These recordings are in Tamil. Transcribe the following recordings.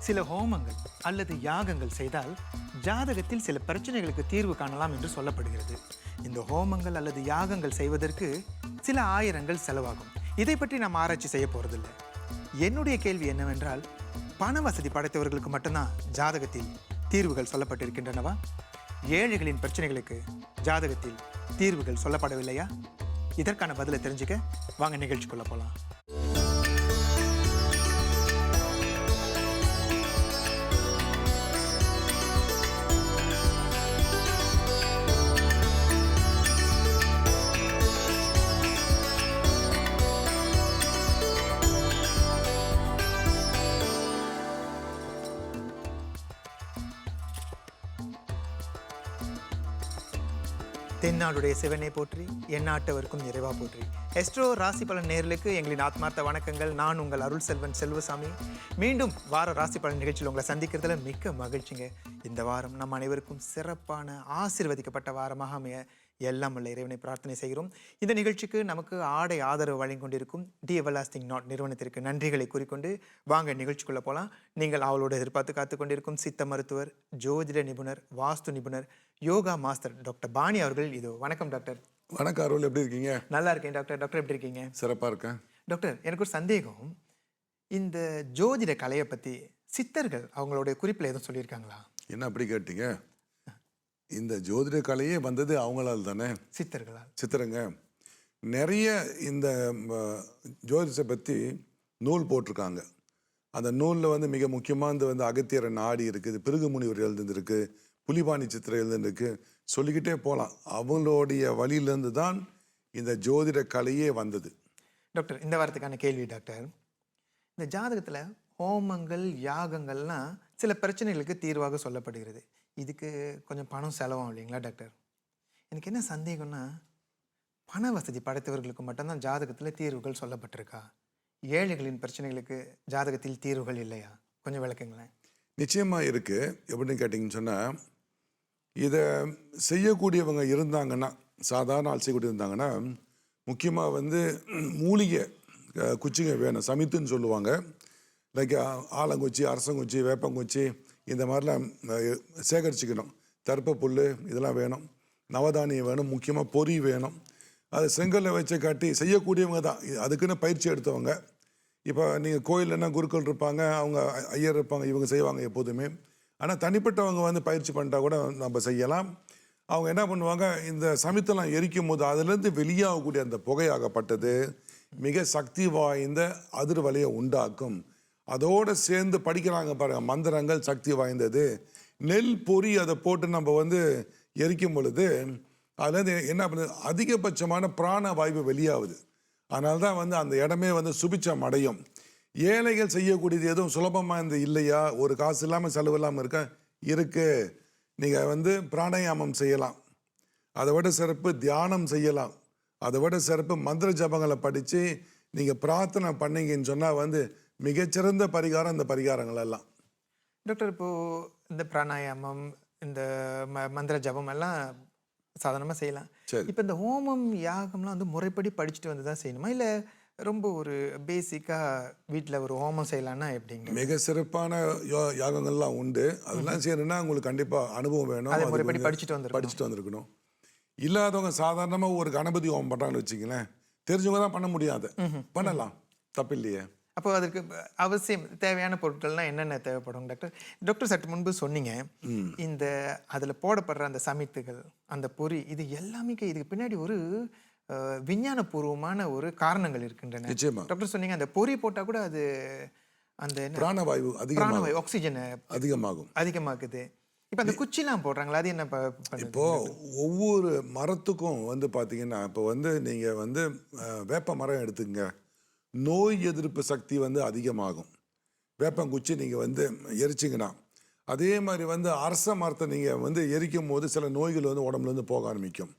சில ஹோமங்கள் அல்லது யாகங்கள் செய்தால் ஜாதகத்தில் சில பிரச்சனைகளுக்கு தீர்வு காணலாம் என்று சொல்லப்படுகிறது. இந்த ஹோமங்கள் அல்லது யாகங்கள் செய்வதற்கு சில ஆயிரங்கள் செலவாகும். இதை பற்றி நாம் ஆராய்ச்சி செய்ய போறதில்லை. என்னுடைய கேள்வி என்னவென்றால், பண வசதி படைத்தவர்களுக்கு மட்டும்தான் ஜாதகத்தில் தீர்வுகள் சொல்லப்பட்டிருக்கின்றனவா? ஏழைகளின் பிரச்சனைகளுக்கு ஜாதகத்தில் தீர்வுகள் சொல்லப்படவில்லையா? இதற்கான பதிலை தெரிஞ்சுக்க வாங்க நிகழ்ச்சிக்குள்ள போலாம். தென்னாடுடைய சிவனை போற்றி, எந்நாட்டவருக்கும் நிறைவா போற்றி. எஸ்ட்ரோ ராசி பலன் நேயர்களுக்கு எங்களின் ஆத்மார்த்த வணக்கங்கள். நான் உங்கள் அருள் செல்வன் செல்வசாமி. மீண்டும் வார ராசி பலன் நிகழ்ச்சியில் உங்களை சந்திக்கிறதுல மிக்க மகிழ்ச்சிங்க. இந்த வாரம் நம் அனைவருக்கும் சிறப்பான ஆசீர்வதிக்கப்பட்ட வாரமாக அமைய எல்லாம் உள்ள இறைவனை பிரார்த்தனை செய்கிறோம். இந்த நிகழ்ச்சிக்கு நமக்கு ஆடை ஆதரவு வழங்கி கொண்டிருக்கும் தி எவர்லாஸ்டிங் நாட் நிறுவனத்திற்கு நன்றிகளை கூறிக்கொண்டு வாங்க நிகழ்ச்சிக்குள்ள போகலாம். நீங்கள் அவளோட எதிர்பார்த்து காத்து கொண்டிருக்கும் சித்த மருத்துவர், ஜோதிட நிபுணர், வாஸ்து நிபுணர், யோகா மாஸ்டர் டாக்டர் பாணி அவர்கள். இதோ வணக்கம் டாக்டர். வணக்கம் அருள், எப்படி இருக்கீங்க? நல்லா இருக்கேன் டாக்டர். டாக்டர் எப்படி இருக்கீங்க? சிறப்பாக இருக்கேன் டாக்டர். எனக்கு ஒரு சந்தேகம், இந்த ஜோதிட கலையை பற்றி சித்தர்கள் அவங்களுடைய குறிப்பில் எதுவும் சொல்லியிருக்காங்களா? என்ன அப்படி கேட்டீங்க? இந்த ஜோதிட கலையே வந்தது அவங்களால் தானே, சித்தர்களால். சித்திரங்க நிறைய இந்த ஜோதிடத்தை பற்றி நூல் போட்டிருக்காங்க. அந்த நூலில் வந்து மிக முக்கியமானது வந்து அகத்தியர நாடி இருக்குது, பிருகு முனிவர் எழுதுருக்கு, புலிபாணி சித்திரம் எழுதுருக்கு, சொல்லிக்கிட்டே போகலாம். அவங்களுடைய வழியிலேருந்து தான் இந்த ஜோதிட கலையே வந்தது. டாக்டர், இந்த வாரத்துக்கான கேள்வி டாக்டர், இந்த ஜாதகத்தில் ஹோமங்கள் யாகங்கள்லாம் சில பிரச்சனைகளுக்கு தீர்வாக சொல்லப்படுகிறது. இதுக்கு கொஞ்சம் பணம் செலவாகும் இல்லைங்களா டாக்டர்? எனக்கு என்ன சந்தேகம்னா, பண வசதி படைத்தவர்களுக்கு மட்டும்தான் ஜாதகத்தில் தீர்வுகள் சொல்லப்பட்டிருக்கா? ஏழைகளின் பிரச்சனைகளுக்கு ஜாதகத்தில் தீர்வுகள் இல்லையா? கொஞ்சம் விளக்குங்களேன். நிச்சயமாக இருக்குது. எப்படின்னு கேட்டிங்கன்னு சொன்னால், இதை செய்யக்கூடியவங்க இருந்தாங்கன்னா, சாதாரண ஆள் செய்யக்கூடிய இருந்தாங்கன்னா, முக்கியமாக வந்து மூலிகை குச்சிங்க வேணும். சமித்துன்னு சொல்லுவாங்க. லைக் ஆலங்குச்சி, அரசங்குச்சி, வேப்பங்குச்சி இந்த மாதிரிலாம் சேகரிச்சுக்கணும். தர்ப்ப புல் இதெல்லாம் வேணும். நவதானியம் வேணும். முக்கியமாக பொறி வேணும். அது செங்கல்ல வச்சு கட்டி செய்யக்கூடியவங்க தான். அதுக்குன்னு பயிற்சி எடுத்தவங்க. இப்போ நீங்கள் கோயிலன்னா குருக்கள் இருப்பாங்க, அவங்க ஐயர் இருப்பாங்க, இவங்க செய்வாங்க எப்போதுமே. ஆனால் தனிப்பட்டவங்க வந்து பயிற்சி பண்ணிட்டா கூட நம்ம செய்யலாம். அவங்க என்ன பண்ணுவாங்க, இந்த சமித்தெல்லாம் எரிக்கும் போது அதுலேருந்து வெளியாகக்கூடிய அந்த புகையாகப்பட்டது மிக சக்தி வாய்ந்த அதிர்வலையை உண்டாக்கும். அதோடு சேர்ந்து படிக்கிறாங்க பாருங்கள், மந்திரங்கள் சக்தி வாய்ந்தது. நெல் பொறி அதை போட்டு நம்ம வந்து எரிக்கும் பொழுது அதுலேருந்து என்ன பண்ணுது, அதிகபட்சமான பிராண வாயு வெளியாகுது. அதனால தான் வந்து அந்த இடமே வந்து சுபிச்சம் அடையும். ஏழைகள் செய்யக்கூடியது எதுவும் சுலபமாக இருந்து இல்லையா, ஒரு காசு இல்லாமல் செலவு இல்லாமல் இருக்குது. நீங்கள் வந்து பிராணாயாமம் செய்யலாம். அதை விட சிறப்பு தியானம் செய்யலாம். அதை விட சிறப்பு மந்திர ஜபங்களை படித்து நீங்கள் பிரார்த்தனை பண்ணீங்கன்னு சொன்னால் வந்து மிகச்சிறந்த பரிகாரம் இந்த பரிகாரங்கள் எல்லாம். டாக்டர், இப்போது இந்த பிராணாயாமம், இந்த மந்திர ஜபம் எல்லாம் சாதாரணமாக செய்யலாம். இப்போ இந்த ஹோமம் யாகம்லாம் வந்து முறைப்படி படிச்சுட்டு வந்து தான் செய்யணுமா, இல்லை ரொம்ப ஒரு பேசிக்காக வீட்டில் ஒரு ஹோமம் செய்யலான்னா எப்படிங்க? மிக சிறப்பான யாகங்கள்லாம் உண்டு. அதெல்லாம் செய்யணும்னா உங்களுக்கு கண்டிப்பாக அனுபவம் வேணும். அதை முறைப்படி படிச்சுட்டு வந்திருக்கணும். இல்லாதவங்க சாதாரணமாக ஒரு கணபதி ஹோமம் பண்ணுறாங்கன்னு வச்சுங்களேன், தெரிஞ்சவங்க தான் பண்ண முடியாது. பண்ணலாம், தப்பு இல்லையே. அப்போ அதுக்கு அவசியம் தேவையான பொருட்கள்லாம் என்னென்ன தேவைப்படும் டாக்டர்? டாக்டர் சற்று முன்பு சொன்னீங்க, இந்த அதில் போடப்படுற அந்த சமித்துகள், அந்த பொறி, இது எல்லாமே இதுக்கு பின்னாடி ஒரு விஞ்ஞானபூர்வமான ஒரு காரணங்கள் இருக்கின்றன. நிச்சயமா டாக்டர் சொன்னீங்க, அந்த பொறி போட்டால் கூட அது அந்த பிராணவாயு பிராணவாயு ஆக்சிஜனை அதிகமாகுது. இப்போ அந்த குச்சிலாம் போடுறாங்களா, அது என்ன இப்போ ஒவ்வொரு மரத்துக்கும் வந்து பார்த்தீங்கன்னா, இப்போ வந்து நீங்கள் வந்து வேப்ப மரம் எடுத்துங்க, நோய் எதிர்ப்பு சக்தி வந்து அதிகமாகும். வேப்பங்குச்சி நீங்கள் வந்து எரிச்சிங்கன்னா, அதே மாதிரி வந்து அரச மரத்தை நீங்கள் வந்து எரிக்கும் போது சில நோய்கள் வந்து உடம்புலேருந்து போக ஆரம்பிக்கும்.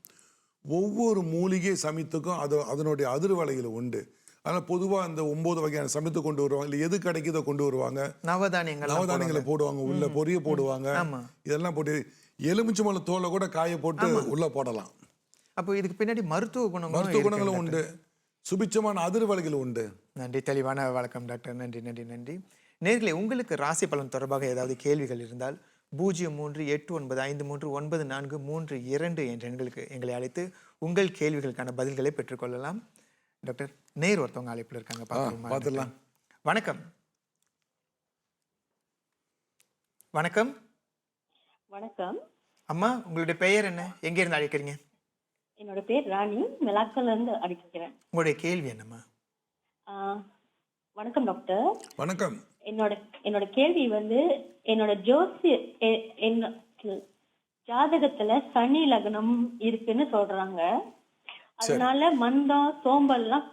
ஒவ்வொரு மூலிகை சமித்துக்கும் அதனுடைய அதிர்வலைகள் உண்டு. அதனால் பொதுவாக இந்த 9 வகையான சமைத்து கொண்டு வருவாங்க, இல்லை எது கிடைக்குதோ கொண்டு வருவாங்க. நவதானியங்களை போடுவாங்க, உள்ள பொரிய போடுவாங்க. இதெல்லாம் போட்டு எலுமிச்சம்பழ தோலை கூட காய போட்டு உள்ள போடலாம். அப்போ இதுக்கு பின்னாடி மருத்துவ குணங்களும் உண்டு, சுபிச்சமான அதிர்வலைகள் உண்டு. நன்றி, தெளிவான வழக்கம் டாக்டர். நன்றி நன்றி நன்றி. நேர்களே, உங்களுக்கு ராசி பலன் தொடர்பாக ஏதாவது கேள்விகள் இருந்தால் 0389539432 என்ற எண்களுக்கு எங்களை அழைத்து உங்கள் கேள்விகளுக்கான பதில்களை பெற்றுக்கொள்ளலாம். டாக்டர், நேர் ஒருத்தவங்க அழைப்பில் இருக்காங்க, பார்த்துடலாம். வணக்கம். வணக்கம். வணக்கம். அம்மா, உங்களுடைய பெயர் என்ன? எங்க இருந்து அழைக்கிறீங்க? என்னோட பேர் ராணி, மெலாக்கல்ல இருந்து அழைக்கிறேன். உங்களுடைய கேள்வி என்னம்மா? வணக்கம் டாக்டர். வணக்கம். என்னோட கேள்வி வந்து, என்னோட ஜாதகத்துல சனி லக்னம் இருக்குன்னு சொல்றாங்க. அதனால மந்தம் சோம்பல்லாம்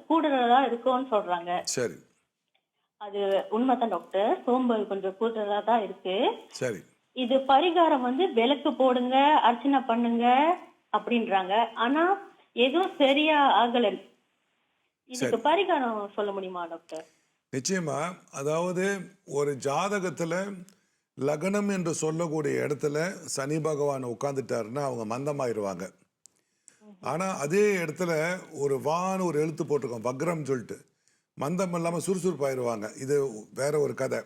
கூடுதலா இருக்கும்னு சொல்றாங்க. சரி. அது உண்மைதான் டாக்டர், சோம்பல் கொஞ்சம் கூடுதலா தான் இருக்கு. சரி. இது பரிகாரம் வந்து விளக்கு போடுங்க, அர்ச்சனை பண்ணுங்க அப்படின்றாங்க. ஆனா எதுவும் சரியா ஆகல. இதுக்கு பரிகாரம் சொல்ல முடியுமா டாக்டர்? நிச்சயமா. அதாவது ஒரு ஜாதகத்துல லக்னம் என்று சொல்லக்கூடிய இடத்துல சனி பகவான் உட்கார்ந்துட்டாருன்னா அவங்க மந்தமாயிருவாங்க. ஆனா அதே இடத்துல ஒரு எழுத்து போட்டிருக்கோம், வக்ரம் சொல்லிட்டு, மந்தம் இல்லாம சுறுசுறுப்பாயிருவாங்க. இது வேற ஒரு கதை.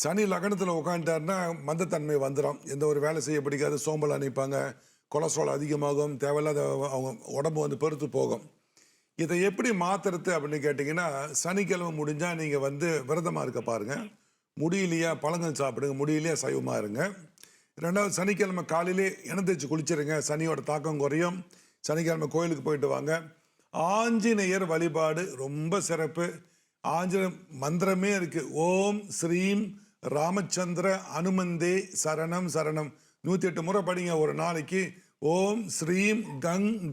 சனி லக்னத்துல உட்காந்துட்டாருன்னா மந்தத்தன்மை வந்துடும். எந்த ஒரு வேலை செய்ய பிடிக்காது, சோம்பல் அனுப்பாங்க, கொலஸ்ட்ரால் அதிகமாகும், தேவையில்லாத அவங்க உடம்பு வந்து பெருத்து போகும். இதை எப்படி மாத்துறது அப்படின்னு கேட்டிங்கன்னா, சனிக்கிழமை முடிஞ்சால் நீங்கள் வந்து விரதமாக இருக்க பாருங்கள். முடியலையா பழங்கள் சாப்பிடுங்க, முடியலையா சைவமாக இருங்க. ரெண்டாவது, சனிக்கிழமை காலையிலே எண்ணெய் தேய்ச்சி குளிச்சிருங்க, சனியோட தாக்கம் குறையும். சனிக்கிழமை கோயிலுக்கு போயிட்டு வாங்க. ஆஞ்சநேயர் வழிபாடு ரொம்ப சிறப்பு. ஆஞ்சநேயர் மந்திரமே இருக்குது. ஓம் ஸ்ரீம் ராமச்சந்திர அனுமந்தே சரணம் சரணம் 108 முறை படிங்க ஒரு நாளைக்கு. ஓம் ஸ்ரீம்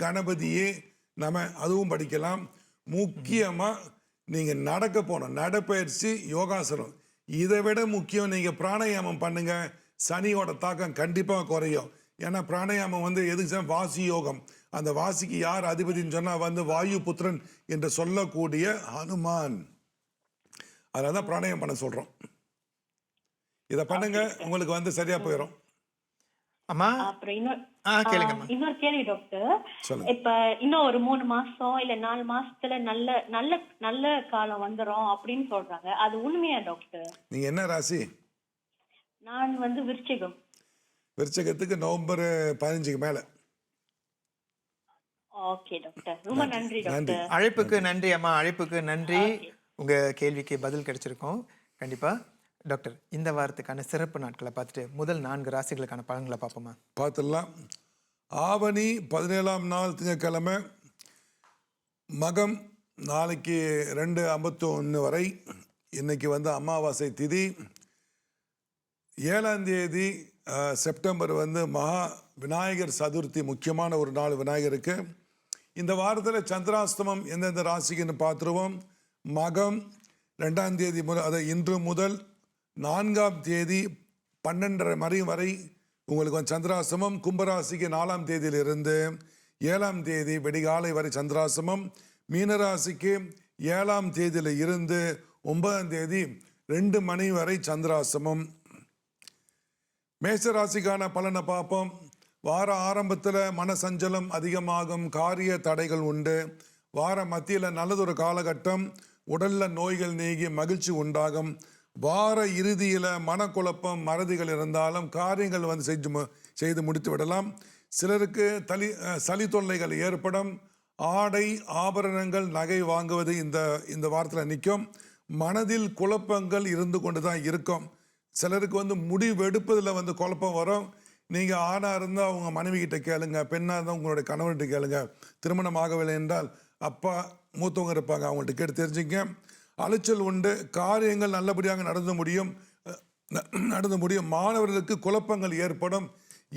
கணபதியே நம்ம அதுவும் படிக்கலாம். முக்கியமாக நீங்கள் நடக்க போகணும், நடைப்பயிற்சி, யோகாசனம். இதை விட முக்கியம் நீங்கள் பிராணாயாமம் பண்ணுங்க. சனியோட தாக்கம் கண்டிப்பாக குறையும். ஏன்னா பிராணாயாமம் வந்து எதுக்கு? வாசி யோகம். அந்த வாசிக்கு யார் அதிபதினு சொன்னால் வந்து வாயு புத்திரன் என்று சொல்லக்கூடிய ஹனுமான். அதனால தான் பிராணாயாமம் பண்ண சொல்கிறோம். இதை பண்ணுங்க, உங்களுக்கு வந்து சரியா போயிடும். அம்மா, அப்புறம் இன்னொரு கேள்வி டாக்டர். இப்ப இன்னும் ஒரு 3 மாசம் இல்ல 4 மாசத்துல நல்ல நல்ல நல்ல காலம் வந்துரும் அப்படின்னு சொல்றாங்க. அது உண்மையா டாக்டர்? நீங்க என்ன ராசி? நான் வந்து விருச்சிகம். விருச்சிகத்துக்கு நவம்பர் 15க்கு மேல. ஓகே டாக்டர், ரொம்ப நன்றி டாக்டர். அழைப்புக்கு நன்றி அம்மா, அழைப்புக்கு நன்றி. உங்க கேள்விக்கு பதில் கிடைச்சிருக்கோம் கண்டிப்பா. டாக்டர், இந்த வாரத்துக்கான சிறப்பு நாட்களை பார்த்துட்டு முதல் 4 ராசிகளுக்கான பலன்களை பார்ப்போமா? பார்த்துடலாம். ஆவணி 17ஆம் நாள் திங்கட்கிழமை, மகம் நாளைக்கு 2:51 வரை. இன்னைக்கு வந்து அமாவாசை திதி. 7ஆம் தேதி செப்டம்பர் வந்து மகா விநாயகர் சதுர்த்தி, முக்கியமான ஒரு நாள் விநாயகருக்கு. இந்த வாரத்தில் சந்திராஷ்டமம் எந்தெந்த ராசிக்குன்னு பார்த்துருவோம். மகம் 2ஆம் தேதி முதல், அதை இன்று முதல் 4ஆம் தேதி 12:30 மணி வரை உங்களுக்கு வந்து சந்திராசிரமம். கும்பராசிக்கு 4ஆம் தேதியிலிருந்து 7ஆம் தேதி வெடிகாலை வரை சந்திராசிரமம். மீனராசிக்கு 7ஆம் தேதியில் இருந்து 9ஆம் தேதி 2 மணி வரை சந்திராசிரமம். மேஷராசிக்கான பலனை பார்ப்போம். வார ஆரம்பத்தில் மனசஞ்சலம் அதிகமாகும், காரிய தடைகள் உண்டு. வார மத்தியில் நல்லதொரு காலகட்டம், உடலில் நோய்கள் நீங்கி மகிழ்ச்சி உண்டாகும். வார இறுதியில் மனக்குழப்பம் மறதிகள் இருந்தாலும் காரியங்கள் வந்து செய்து முடித்து விடலாம். சிலருக்கு சளி தொல்லைகள் ஏற்படும். ஆடை ஆபரணங்கள் நகை வாங்குவது இந்த வாரத்தில் நிற்கும். மனதில் குழப்பங்கள் இருந்து கொண்டு தான் இருக்கும். சிலருக்கு வந்து முடிவெடுப்பதில் வந்து குழப்பம் வரும். நீங்கள் ஆணாக இருந்தால் அவங்க மனைவி கிட்ட கேளுங்க, பெண்ணாக இருந்தால் உங்களுடைய கணவன்கிட்ட கேளுங்க. திருமணம் ஆகவில்லை என்றால் அப்பா மூத்தவங்க இருப்பாங்க, அவங்கள்ட்ட கேட்டு தெரிஞ்சுங்க. அலைச்சல் உண்டு, காரியங்கள் நல்லபடியாக நடந்து முடியும். மாணவர்களுக்கு குழப்பங்கள் ஏற்படும்.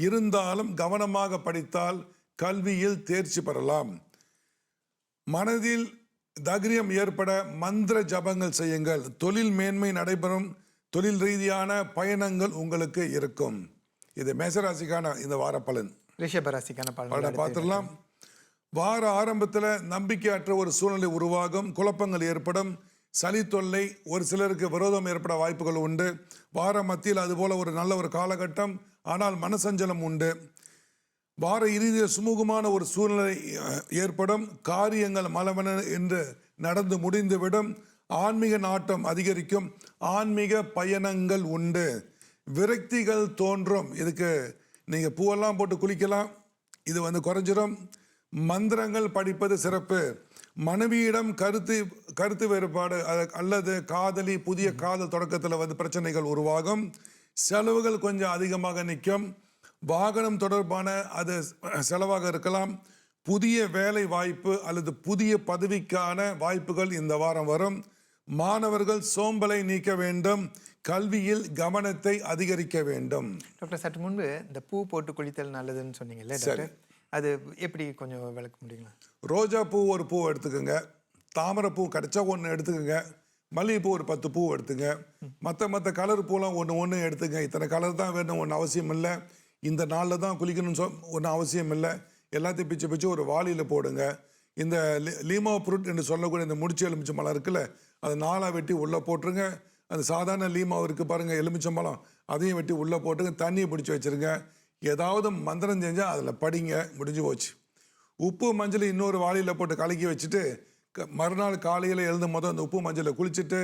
இருந்தாலும் கவனமாக படித்தால் கல்வியில் தேர்ச்சி பெறலாம். மனதில் தைரியம் ஏற்பட மந்திர ஜபங்கள் செய்யுங்கள். தொழில் மேன்மை நடைபெறும். தொழில் ரீதியான பயணங்கள் உங்களுக்கு இருக்கும். இது மேசராசிக்கான இந்த வார பலன். ரிஷபராசிக்கான பலனை பார்த்துடலாம். வார ஆரம்பத்தில் நம்பிக்கையற்ற ஒரு சூழ்நிலை உருவாகும், குழப்பங்கள் ஏற்படும், சளி தொல்லை, ஒரு சிலருக்கு விரோதம் ஏற்பட வாய்ப்புகள் உண்டு. வார மத்தியில் அதுபோல் ஒரு நல்ல ஒரு காலகட்டம், ஆனால் மனசஞ்சலம் உண்டு. வார இறுதியில் சுமூகமான ஒரு சூழ்நிலை ஏற்படும். காரியங்கள் மலமன என்று நடந்து முடிந்துவிடும். ஆன்மீக நாட்டம் அதிகரிக்கும், ஆன்மீக பயணங்கள் உண்டு, விரக்திகள் தோன்றும். இதுக்கு நீங்கள் பூவெல்லாம் போட்டு குளிக்கலாம், இது வந்து குறைஞ்சிரும். மந்திரங்கள் படிப்பது சிறப்பு. மனைவியிடம் கருத்து வேறுபாடு அல்லது காதலி புதிய காதல் தொடக்கத்தில் வந்து பிரச்சனைகள் உருவாகும். செலவுகள் கொஞ்சம் அதிகமாக நிற்கும். வாகனம் தொடர்பான அது செலவாக இருக்கலாம். புதிய வேலை வாய்ப்பு அல்லது புதிய பதவிக்கான வாய்ப்புகள் இந்த வாரம் வரும். மாணவர்கள் சோம்பலை நீக்க வேண்டும், கல்வியில் கவனத்தை அதிகரிக்க வேண்டும். டாக்டர், சற்று முன்பு இந்த பூ போட்டு குளித்தல் நல்லதுன்னு சொன்னீங்கல்ல டாக்டர், அது எப்படி கொஞ்சம் விளக்க முடியுங்களா? ரோஜா பூ ஒரு பூ எடுத்துக்கோங்க, தாமரை பூ கிடைச்சா ஒன்று எடுத்துக்கோங்க, மல்லிகைப்பூ ஒரு 10 பூ எடுத்துங்க, மற்ற கலர் பூலாம் ஒன்று எடுத்துங்க. இத்தனை கலர் தான் வேணும் ஒன்று அவசியம் இல்லை. இந்த நாளில் தான் குளிக்கணும்னு ஒன்றும் அவசியம் இல்லை. எல்லாத்தையும் பிச்சு ஒரு வாளியில் போடுங்க. இந்த லீமா ஃப்ரூட் என்று சொல்லக்கூடிய இந்த முடிச்சு எலுமிச்சம்பழம் இருக்குல்ல, அதை 4ஆக வெட்டி உள்ளே போட்டுருங்க. அந்த சாதாரண லீமா இருக்குது பாருங்கள், எலுமிச்சம்பழம், அதையும் வெட்டி உள்ளே போட்டுங்க. தண்ணியை பிடிச்சி வச்சுருங்க. ஏதாவது மந்திரம் செஞ்சால் அதில் படிங்க, முடிஞ்சு போச்சு. உப்பு மஞ்சள் இன்னொரு வாளியில் போட்டு கலக்கி வச்சுட்டு மறுநாள் காலையில் எழுந்த அந்த உப்பு மஞ்சளில் குளிச்சுட்டு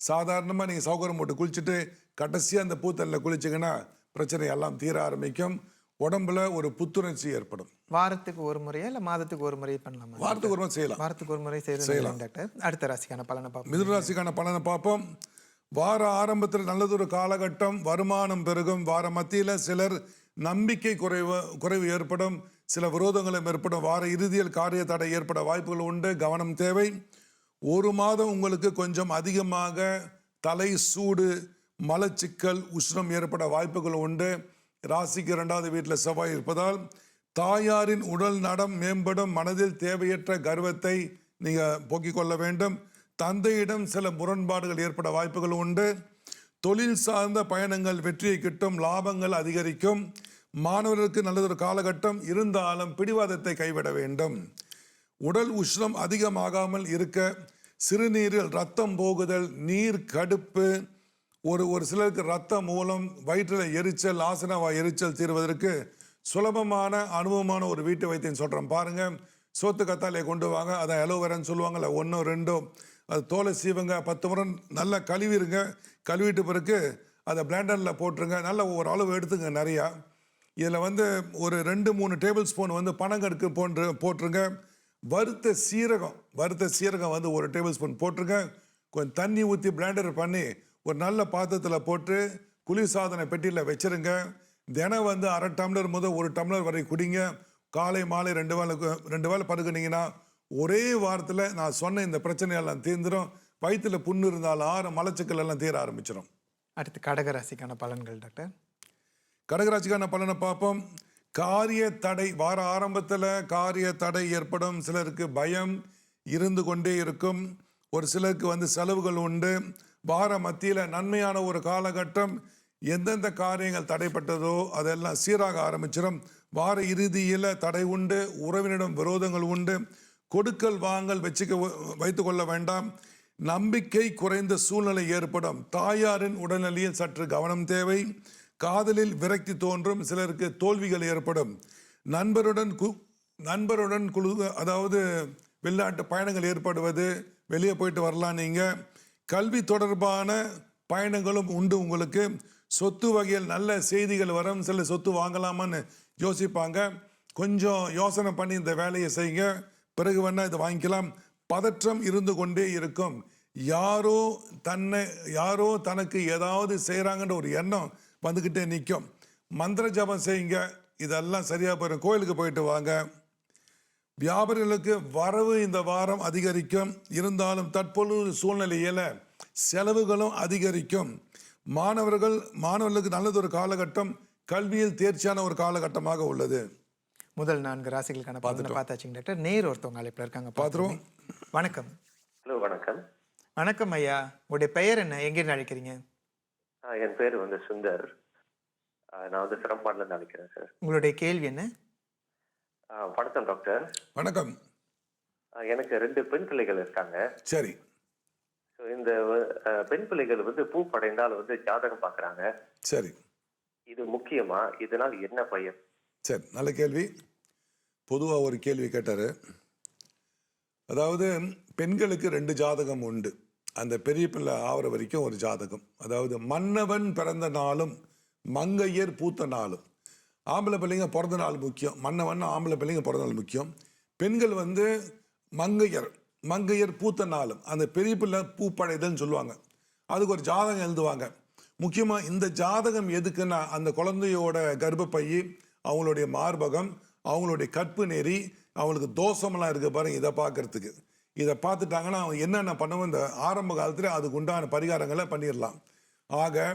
சாதாரணமாக நீங்கள் சௌகரம் போட்டு குளிச்சுட்டு கடைசியாக அந்த பூத்தலில் குளிச்சிங்கன்னா பிரச்சனை எல்லாம் தீர ஆரம்பிக்கும். உடம்புல ஒரு புத்துணர்ச்சி ஏற்படும். வாரத்துக்கு ஒரு முறையா இல்லை மாதத்துக்கு ஒரு முறை பண்ணலாமா? வாரத்துக்கு ஒரு முறை செய்யலாம். வாரத்துக்கு ஒரு முறை செய்யலாம் டாக்டர். அடுத்த ராசிக்கான பலனை பார்ப்போம். மிதுன ராசிக்கான பலனை பார்ப்போம். வார ஆரம்பத்தில் நல்லதொரு காலகட்டம், வருமானம் பெருகும். வார மத்தியில் சிலர் நம்பிக்கை குறைவு ஏற்படும், சில விரோதங்களும் ஏற்படும். வார இறுதியில் காரிய தடை ஏற்பட வாய்ப்புகள் உண்டு, கவனம் தேவை. ஒரு மாதம் உங்களுக்கு கொஞ்சம் அதிகமாக தலை சூடு, மலச்சிக்கல், உஷ்ணம் ஏற்பட வாய்ப்புகள் உண்டு. ராசிக்கு 2வது வீட்டில் செவ்வாய் இருப்பதால் தாயாரின் உடல் நடம் மேம்படும். மனதில் தேவையற்ற கர்வத்தை நீங்கள் போக்கிக் கொள்ள வேண்டும். தந்தையிடம் சில முரண்பாடுகள் ஏற்பட வாய்ப்புகள் உண்டு. தொழில் சார்ந்த பயணங்கள் வெற்றியை கிட்டும், லாபங்கள் அதிகரிக்கும். மாணவர்களுக்கு நல்லதொரு காலகட்டம், இருந்தாலும் பிடிவாதத்தை கைவிட வேண்டும். உடல் உஷ்ணம் அதிகமாகாமல் இருக்க சிறுநீரில் ரத்தம் போகுதல், நீர் கடுப்பு, ஒரு சிலருக்கு ரத்தம் மூலம் வயிற்றில் எரிச்சல், ஆசனவா எரிச்சல் தீர்வதற்கு சுலபமான அனுபவமான ஒரு வீட்டு வைத்தியம் சொல்கிறேன் பாருங்கள். சோத்து கத்தாலையை கொண்டு வாங்க, அதை அலோவேரான்னு சொல்லுவாங்கள்ல, 1 2 அது தோலை சீவுங்க, 10 முறை நல்லா கழுவிடுங்க. கழுவிட்டு பிறகு அதை பிளெண்டரில் போட்டுருங்க. நல்ல ஒரு அளவு எடுத்துங்க நிறையா. இதில் வந்து ஒரு 2-3 டேபிள் ஸ்பூன் வந்து பனங்கடுக்கு போட்டுருங்க. வறுத்த சீரகம் வந்து 1 டேபிள் ஸ்பூன் போட்டுருங்க. கொஞ்சம் தண்ணி ஊற்றி பிளெண்டர் பண்ணி ஒரு நல்ல பாத்திரத்தில் போட்டு குளிர்சாதன பெட்டியில் வச்சுருங்க. தினம் வந்து 1/2 டம்ளர் முதல் 1 டம்ளர் வரை குடிங்க. காலை மாலை 2 வேளை பருகுனீங்கன்னா ஒரே வாரத்தில் நான் சொன்ன இந்த பிரச்சனையெல்லாம் தீர்ந்துடும். வயிற்றில் புண்ணு இருந்தாலும் மலச்சிக்கல் எல்லாம் தீர ஆரம்பிச்சிடும். அடுத்து கடகராசிக்கான பலன்கள் டாக்டர். கடகராசிக்கான பலனை பார்ப்போம். காரிய தடை, வார ஆரம்பத்தில் காரிய தடை ஏற்படும். சிலருக்கு பயம் இருந்து கொண்டே இருக்கும். ஒரு சிலருக்கு வந்து செலவுகள் உண்டு. வார மத்தியில் நன்மையான ஒரு காலகட்டம். எந்தெந்த காரியங்கள் தடைப்பட்டதோ அதெல்லாம் சீராக ஆரம்பிச்சிடும். வார இறுதியில் தடை உண்டு, உறவினரிடம் விரோதங்கள் உண்டு. கொடுக்கல் வாங்கல் வைத்து கொள்ள வேண்டாம். நம்பிக்கை குறைந்த சூழ்நிலை ஏற்படும். தாயாரின் உடல்நிலையில் சற்று கவனம் தேவை. காதலில் விரக்தி தோன்றும். சிலருக்கு தோல்விகள் ஏற்படும். நண்பருடன் குழு, அதாவது வெளிநாட்டு பயணங்கள் ஏற்படுவது, வெளியே போயிட்டு வரலாம். நீங்கள் கல்வி தொடர்பான பயணங்களும் உண்டு. உங்களுக்கு சொத்து வகையில் நல்ல செய்திகள் வரும். சில சொத்து வாங்கலாமான்னு யோசிப்பாங்க. கொஞ்சம் யோசனை பண்ணி இந்த வேலையை செய்யுங்க, பிறகு வேணா இதை வாங்கிக்கலாம். பதற்றம் இருந்து கொண்டே இருக்கும். யாரோ தனக்கு ஏதாவது செய்கிறாங்கன்ற ஒரு எண்ணம் வந்துக்கிட்டே நிற்கும். மந்திர ஜபம் செய்யுங்க, இதெல்லாம் சரியாக போயிடும். கோயிலுக்கு போயிட்டு வாங்க. வியாபாரிகளுக்கு வரவு இந்த வாரம் அதிகரிக்கும். இருந்தாலும் தற்பொழுது சூழ்நிலையில் செலவுகளும் அதிகரிக்கும். மாணவர்களுக்கு நல்லதொரு காலகட்டம், கல்வியில் தேர்ச்சியான ஒரு காலகட்டமாக உள்ளது. முதல் 4 ராசிகளுக்கான பலனை பார்த்தாச்சுங்க டாக்டர். நேர் ஒருத்தவங்க அழைப்பில் இருக்காங்க, பார்த்துருவோம். வணக்கம். ஹலோ, வணக்கம். வணக்கம் ஐயா, உங்களுடைய பெயர் என்ன, எங்கிருந்து அழைக்கிறீங்க? என் பேர் வந்து சுந்தர். நான் வந்து சிரம்பான்லேருந்து அழைக்கிறேன் சார். உங்களுடைய கேள்வி என்ன? வணக்கம் டாக்டர். வணக்கம். எனக்கு 2 பெண் பிள்ளைகள் இருக்காங்க. சரி. ஸோ இந்த பெண் பிள்ளைகள் வந்து பூ படைந்தால் வந்து ஜாதகம் பார்க்குறாங்க. சரி. இது முக்கியமா? இதனால் என்ன பயன்? சரி, நல்ல கேள்வி. பொதுவாக ஒரு கேள்வி கேட்டார். அதாவது பெண்களுக்கு 2 ஜாதகம் உண்டு. அந்த பெரிய பிள்ளை ஆகிற வரைக்கும் ஒரு ஜாதகம். அதாவது மன்னவன் பிறந்த நாளும் மங்கையர் பூத்த நாளும். ஆம்பளை பிள்ளைங்க பிறந்த நாள் முக்கியம், மன்னவன் ஆம்பளை பிள்ளைங்க பிறந்த நாள் முக்கியம். பெண்கள் வந்து மங்கையர் பூத்த நாளும், அந்த பெரிய பிள்ளை பூப்படைதல்னு சொல்லுவாங்க. அதுக்கு ஒரு ஜாதகம் எழுதுவாங்க. முக்கியமாக இந்த ஜாதகம் எதுக்குன்னா அந்த குழந்தையோட கர்ப்பப்பை, அவங்களுடைய மார்பகம், அவங்களுடைய கற்பு நெறி, அவங்களுக்கு தோஷமெல்லாம் இருக்குது பாருங்க, இதை பார்க்கறதுக்கு. இதை பார்த்துட்டாங்கன்னா அவங்க என்னென்ன பண்ணுவோம் இந்த ஆரம்ப காலத்தில் அதுக்கு உண்டான பரிகாரங்களை பண்ணிடலாம். ஆக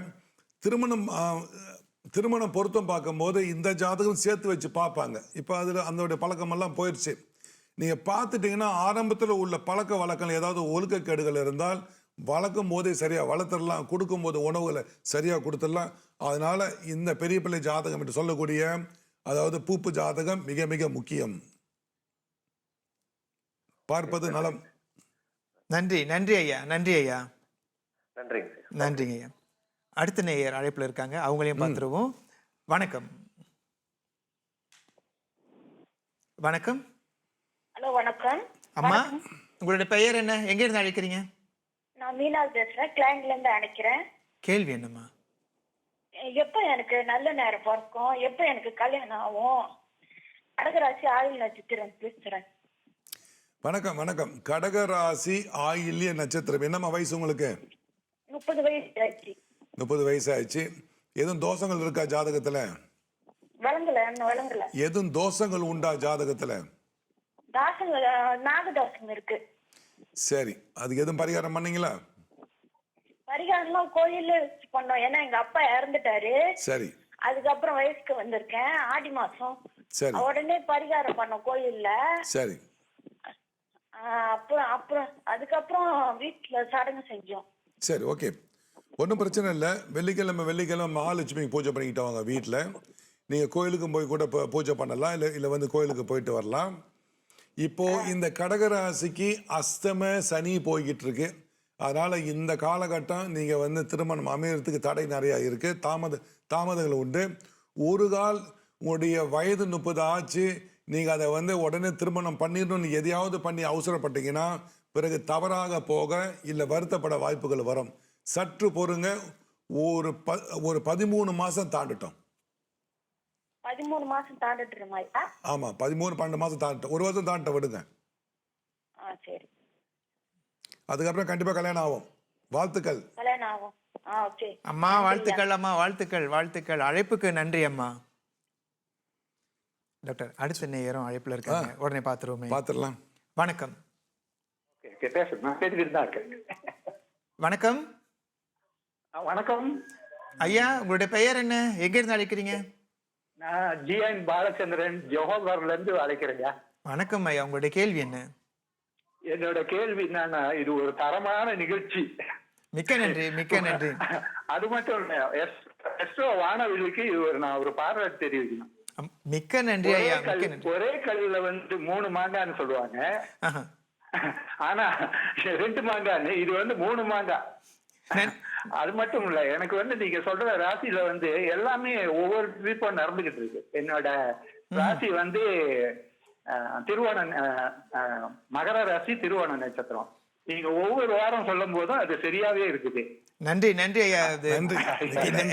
திருமணம் பொருத்தம் பார்க்கும்போது இந்த ஜாதகம் சேர்த்து வச்சு பார்ப்பாங்க. இப்போ அதில் அதோடைய பழக்கமெல்லாம் போயிடுச்சு. நீங்கள் பார்த்துட்டிங்கன்னா ஆரம்பத்தில் உள்ள பழக்க வழக்கம் ஏதாவது ஒழுக்கக்கேடுகள் இருந்தால் வளர்க்கும் போதே சரியாக வளர்த்துடலாம், கொடுக்கும்போது உணவுகளை சரியாக கொடுத்துடலாம். அதனால் இந்த பெரிய பிள்ளை ஜாதகம் என்று சொல்லக்கூடிய அதாவது பூப்பு ஜாதகம் மிக மிக முக்கியம். பார்ப்பது நலம். நன்றி நன்றி ஐயா, நன்றி ஐயா, நன்றிங்க. நன்றிங்க ஐயா. அடுத்த நேயர் அழைப்புல இருக்காங்க, அவங்களையும் பார்த்துருவோம். வணக்கம். வணக்கம். ஹலோ, வணக்கம். அம்மா, உங்களுடைய பெயர் என்ன, எங்க இருந்து அழைக்கிறீங்க? நான் மீனா பேசுறேன், கிளைண்ட்ல இருந்து அழைக்கிறேன். கேள்வி என்னம்மா? எப்ப எனக்கு நல்ல நேரம் பிறக்கும், எப்ப எனக்கு கல்யாணம் ஆகும்? கடகராசி ஆயுள் நட்சத்திரம் பேசுறேன். வணக்கம். வணக்கம். கடகராசி ஆயில்ய நட்சத்திரம். என்னம்மா வயசு உங்களுக்கு? 30 வயசு ஆயிடுச்சு. 30 வயசு ஆயிடுச்சு. எதுவும் தோஷங்கள் இருக்கா ஜாதகத்துல? வழங்கல. எதுவும் தோஷங்கள் உண்டா ஜாதகத்துல? நாகதோஷம் இருக்கு. சரி, அதுக்கு எதுவும் பரிகாரம் பண்ணீங்களா? பரிகாரம்லாம் கோயில்ல பண்ணோம், ஏன்னா எங்க அப்பா இறந்துட்டாரு. சரி. அதுக்கப்புறம் வயசுக்கு வந்திருக்கேன், ஆடி மாசம். சரி. உடனே பரிகாரம் பண்ணோம் கோயில்ல. சரி. அப்புறம் அதுக்கப்புறம் வீட்டுல சடங்கு செஞ்சோம். சரி, ஓகே, ஒன்றும் பிரச்சனை இல்லை. வெள்ளிக்கிழமை மகாலட்சுமி பூஜை பண்ணிக்கிட்டு வாங்க வீட்டில். நீங்கள் கோயிலுக்கும் போய் கூட பூஜை பண்ணலாம், இல்லை வந்து கோயிலுக்கு போயிட்டு வரலாம். இப்போது இந்த கடகராசிக்கு அஸ்தம சனி போய்கிட்டு இருக்கு. அதனால் இந்த காலகட்டம் நீங்கள் வந்து திருமணம் அமையறதுக்கு தடை நிறையா இருக்குது, தாமதங்கள் உண்டு. ஒரு கால் உங்களுடைய வயது 30 ஆச்சு, நீங்கள் அதை வந்து உடனே திருமணம் பண்ணிடணும்னு எதையாவது பண்ணி அவசரப்பட்டீங்கன்னா பிறகு தவறாக போக இல்லை வருத்தப்பட வாய்ப்புகள் வரும். சற்று பொறுங்க. ஒரு 13 மாதம் தாண்டிட்டோம். 13 மாசம் தாண்டிட்டு மாதிரியா? ஆமாம், 13-12 மாதம் தாண்டிட்டோம். 1 வருஷம் தாண்டிட்ட விடுங்க. சரி. அதுக்கப்புறம் கண்டிப்பாக கல்யாணம் ஆகும். வாழ்த்துக்கள். கல்யாணம் ஆகும். சரி அம்மா வாழ்த்துக்கள், அம்மா வாழ்த்துக்கள், வாழ்த்துக்கள். அழைப்புக்கு நன்றி அம்மா. டாக்டர், அடுத்த நேயரும் அழைப்புல இருக்காங்க, உடனே பார்த்துடலாம். வணக்கம். வணக்கம். வணக்கம் ஐயா, உங்களுடைய பெயர் என்ன, எங்க இருந்து அழைக்கிறீங்க? நான் ஜிஎன் பாலச்சந்திரன், ஜோஹர்ல இருந்து அழைக்கிறேங்க. வணக்கம் ஐயா, உங்களுடைய கேள்வி என்ன? என்னோட கேள்வி என்னன்னா, இது ஒரு தரமான நிகழ்ச்சி. மிக்க நன்றி, மிக்க நன்றி. அது மட்டும் இல்ல, எஸ்ட்ரோ வானவிலுக்கு நான் ஒரு பாராட்டு தெரிவிக்கணும். மிக்க நன்றி ஐயா, மிக்க நன்றி. ஒரே கல்லுல வந்து 3 மாங்கான்னு சொல்லுவாங்க, ஆனா 2 மாங்கான்னு, இது வந்து 3 மாங்காய். அது மட்டும் இல்ல, எனக்கு வந்து நீங்க சொல்ற ராசியில வந்து எல்லாமே ஒவ்வொரு விருப்பம் நடந்துகிட்டு இருக்கு. என்னோட ராசி வந்து மகர ராசி, திருவோண நட்சத்திரம். நீங்க ஒவ்வொரு வாரம் சொல்லும் போதும் அது சரியாவே இருக்குது. நன்றி நன்றி ஐயா.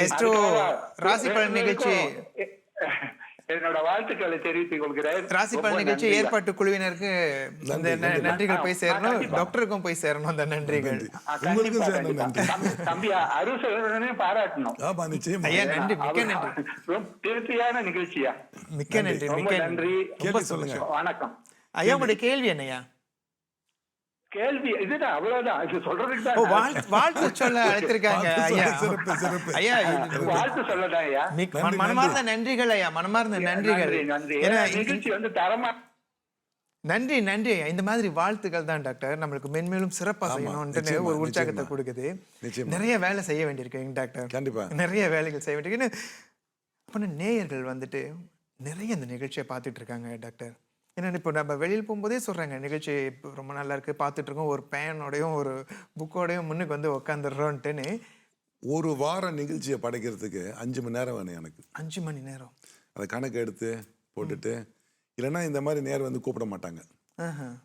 எஸ்ட்ரோ ராசி பலன் நிகழ்ச்சி, என்னோட வாழ்த்துக்களை தெரிவித்துக் கொள்கிறேன். ராசி பலன் நிகழ்ச்சி ஏற்பாட்டு குழுவினருக்கு அந்த நன்றிகள் போய் சேரணும், டாக்டருக்கும் போய் சேரணும் அந்த நன்றிகள். தம்பி அருசனையும் பாராட்டணும் ஐயா. நன்றி, மிக்க நன்றி. திருப்தியான நிகழ்ச்சியா. மிக்க நன்றி, மிக்க நன்றி. சொல்லுங்க. வணக்கம் ஐயா, உங்களுடைய கேள்வி என்னையா? கேள்வி இதுதான், அவ்வளவுதான். இது சொல்றதுக்கு தான் வாழ்த்து சொல்ல அழைத்திருக்காங்க ஐயா. ஐயா, வாழ்த்து சொல்லதான் ஐயா. மனமார்ந்த நன்றிகள் ஐயா, மனமார்ந்த நன்றிகள். நிகழ்ச்சி வந்து தரமா. நன்றி நன்றி. இந்த மாதிரி வாழ்த்துக்கள் தான் டாக்டர் நம்மளுக்கு மென்மேலும் சிறப்பா செய்யணும்னு ஒரு உற்சாகத்தை கொடுக்குது. நிறைய வேலை செய்ய வேண்டியிருக்கு டாக்டர், கண்டிப்பா நிறைய வேலைகள் செய்ய வேண்டியிருக்கு. அப்ப நேயர்கள் வந்துட்டு நிறைய இந்த நிகழ்ச்சியை பார்த்துட்டு இருக்காங்க டாக்டர். ஏன்னா இப்போ நம்ம வெளியில் போகும்போதே சொல்கிறாங்க, நிகழ்ச்சி ரொம்ப நல்லா இருக்குது, பார்த்துட்டு இருக்கோம், ஒரு பேனோடையும் ஒரு புக்கோடையும் முன்னுக்கு வந்து உட்காந்துடுறோன்ட்டுன்னு. ஒரு வாரம் நிகழ்ச்சியை படைக்கிறதுக்கு 5 மணி நேரம் வேணும் எனக்கு. 5 மணி நேரம் அதை கணக்கு எடுத்து போட்டுட்டு, இல்லைன்னா இந்த மாதிரி நேரம் வந்து கூப்பிட மாட்டாங்க.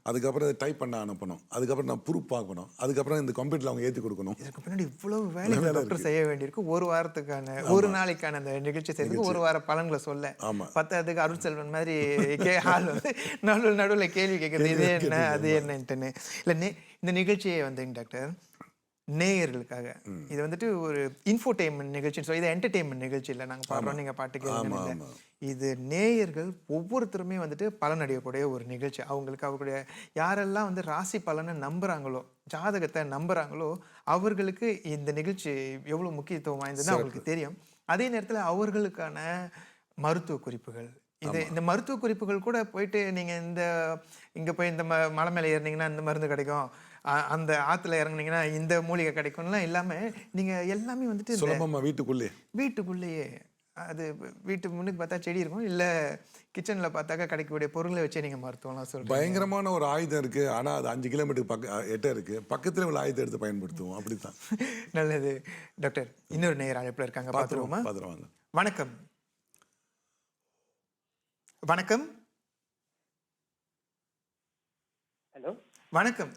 அதுக்கப்புறம் இதை டைப் பண்ண அனுப்பணும், அதுக்கப்புறம் நான் ப்ரூஃப் பார்க்கணும், அதுக்கப்புறம் இந்த கம்ப்யூட்டரில் அவங்க ஏற்றி கொடுக்கணும். இதுக்கு பின்னாடி இவ்வளவு வேலை டாக்டர் செய்ய வேண்டியிருக்கு. ஒரு வாரத்துக்கான ஒரு நாளைக்கான அந்த நிகழ்ச்சி செய்யறதுக்கு ஒரு வார பலன்களை சொல்ல பத்தாவதுக்கு அருள் செல்வன் மாதிரி ஆள் வந்து நடுவில் கேள்வி கேட்கறது இது என்ன அது என்னன்ட்டுன்னு. இல்லை இந்த நிகழ்ச்சியை வந்துங்க டாக்டர் நேயர்களுக்காக இது வந்துட்டு ஒரு இன்ஃபோடெயின்மெண்ட் நிகழ்ச்சின்னு சொல்லி இது என்டர்டெயின்மெண்ட் நிகழ்ச்சி இல்லை. நாங்கள் பாடுறோம் நீங்கள் பாட்டு கேட்குறீங்க. இது நேயர்கள் ஒவ்வொருத்தருமே வந்துட்டு பலனடையக்கூடிய ஒரு நிகழ்ச்சி. அவங்களுடைய யாரெல்லாம் வந்து ராசி பலனை நம்புறாங்களோ, ஜாதகத்தை நம்புறாங்களோ, அவர்களுக்கு இந்த நிகழ்ச்சி எவ்வளோ முக்கியத்துவம் வாய்ந்ததுன்னு அவங்களுக்கு தெரியும். அதே நேரத்தில் அவர்களுக்கான மருத்துவ குறிப்புகள், இந்த மருத்துவ குறிப்புகள் கூட போயிட்டு நீங்கள் இங்கே போய் இந்த மலை மேலே ஏறினீங்கன்னா இந்த மருந்து கிடைக்கும், அந்த ஆற்றுல இறங்குனீங்கன்னா இந்த மூலிகை கிடைக்கும்லாம் இல்லாமல் நீங்கள் எல்லாமே வந்துட்டு சுலபமாக வீட்டுக்குள்ளேயே அது வீட்டு முன்னுக்கு பார்த்தா செடி இருக்கும், இல்லை கிச்சனில் பார்த்தாக்கா கிடைக்கக்கூடிய பொருளை வச்சே நீங்கள் மருத்துவம்லாம் சொல்லுங்கள். பயங்கரமான ஒரு ஆயுதம் இருக்குது, ஆனால் அது 5 கிலோமீட்டருக்கு எட்ட இருக்குது, பக்கத்தில் உள்ள ஆயுதம் எடுத்து பயன்படுத்துவோம். அப்படி தான். நல்லது டாக்டர். இன்னொரு நேயர் அழைப்பில் இருக்காங்க, பார்த்துருவோமா? பார்த்துருவாங்க. வணக்கம். வணக்கம். ஹலோ, வணக்கம்.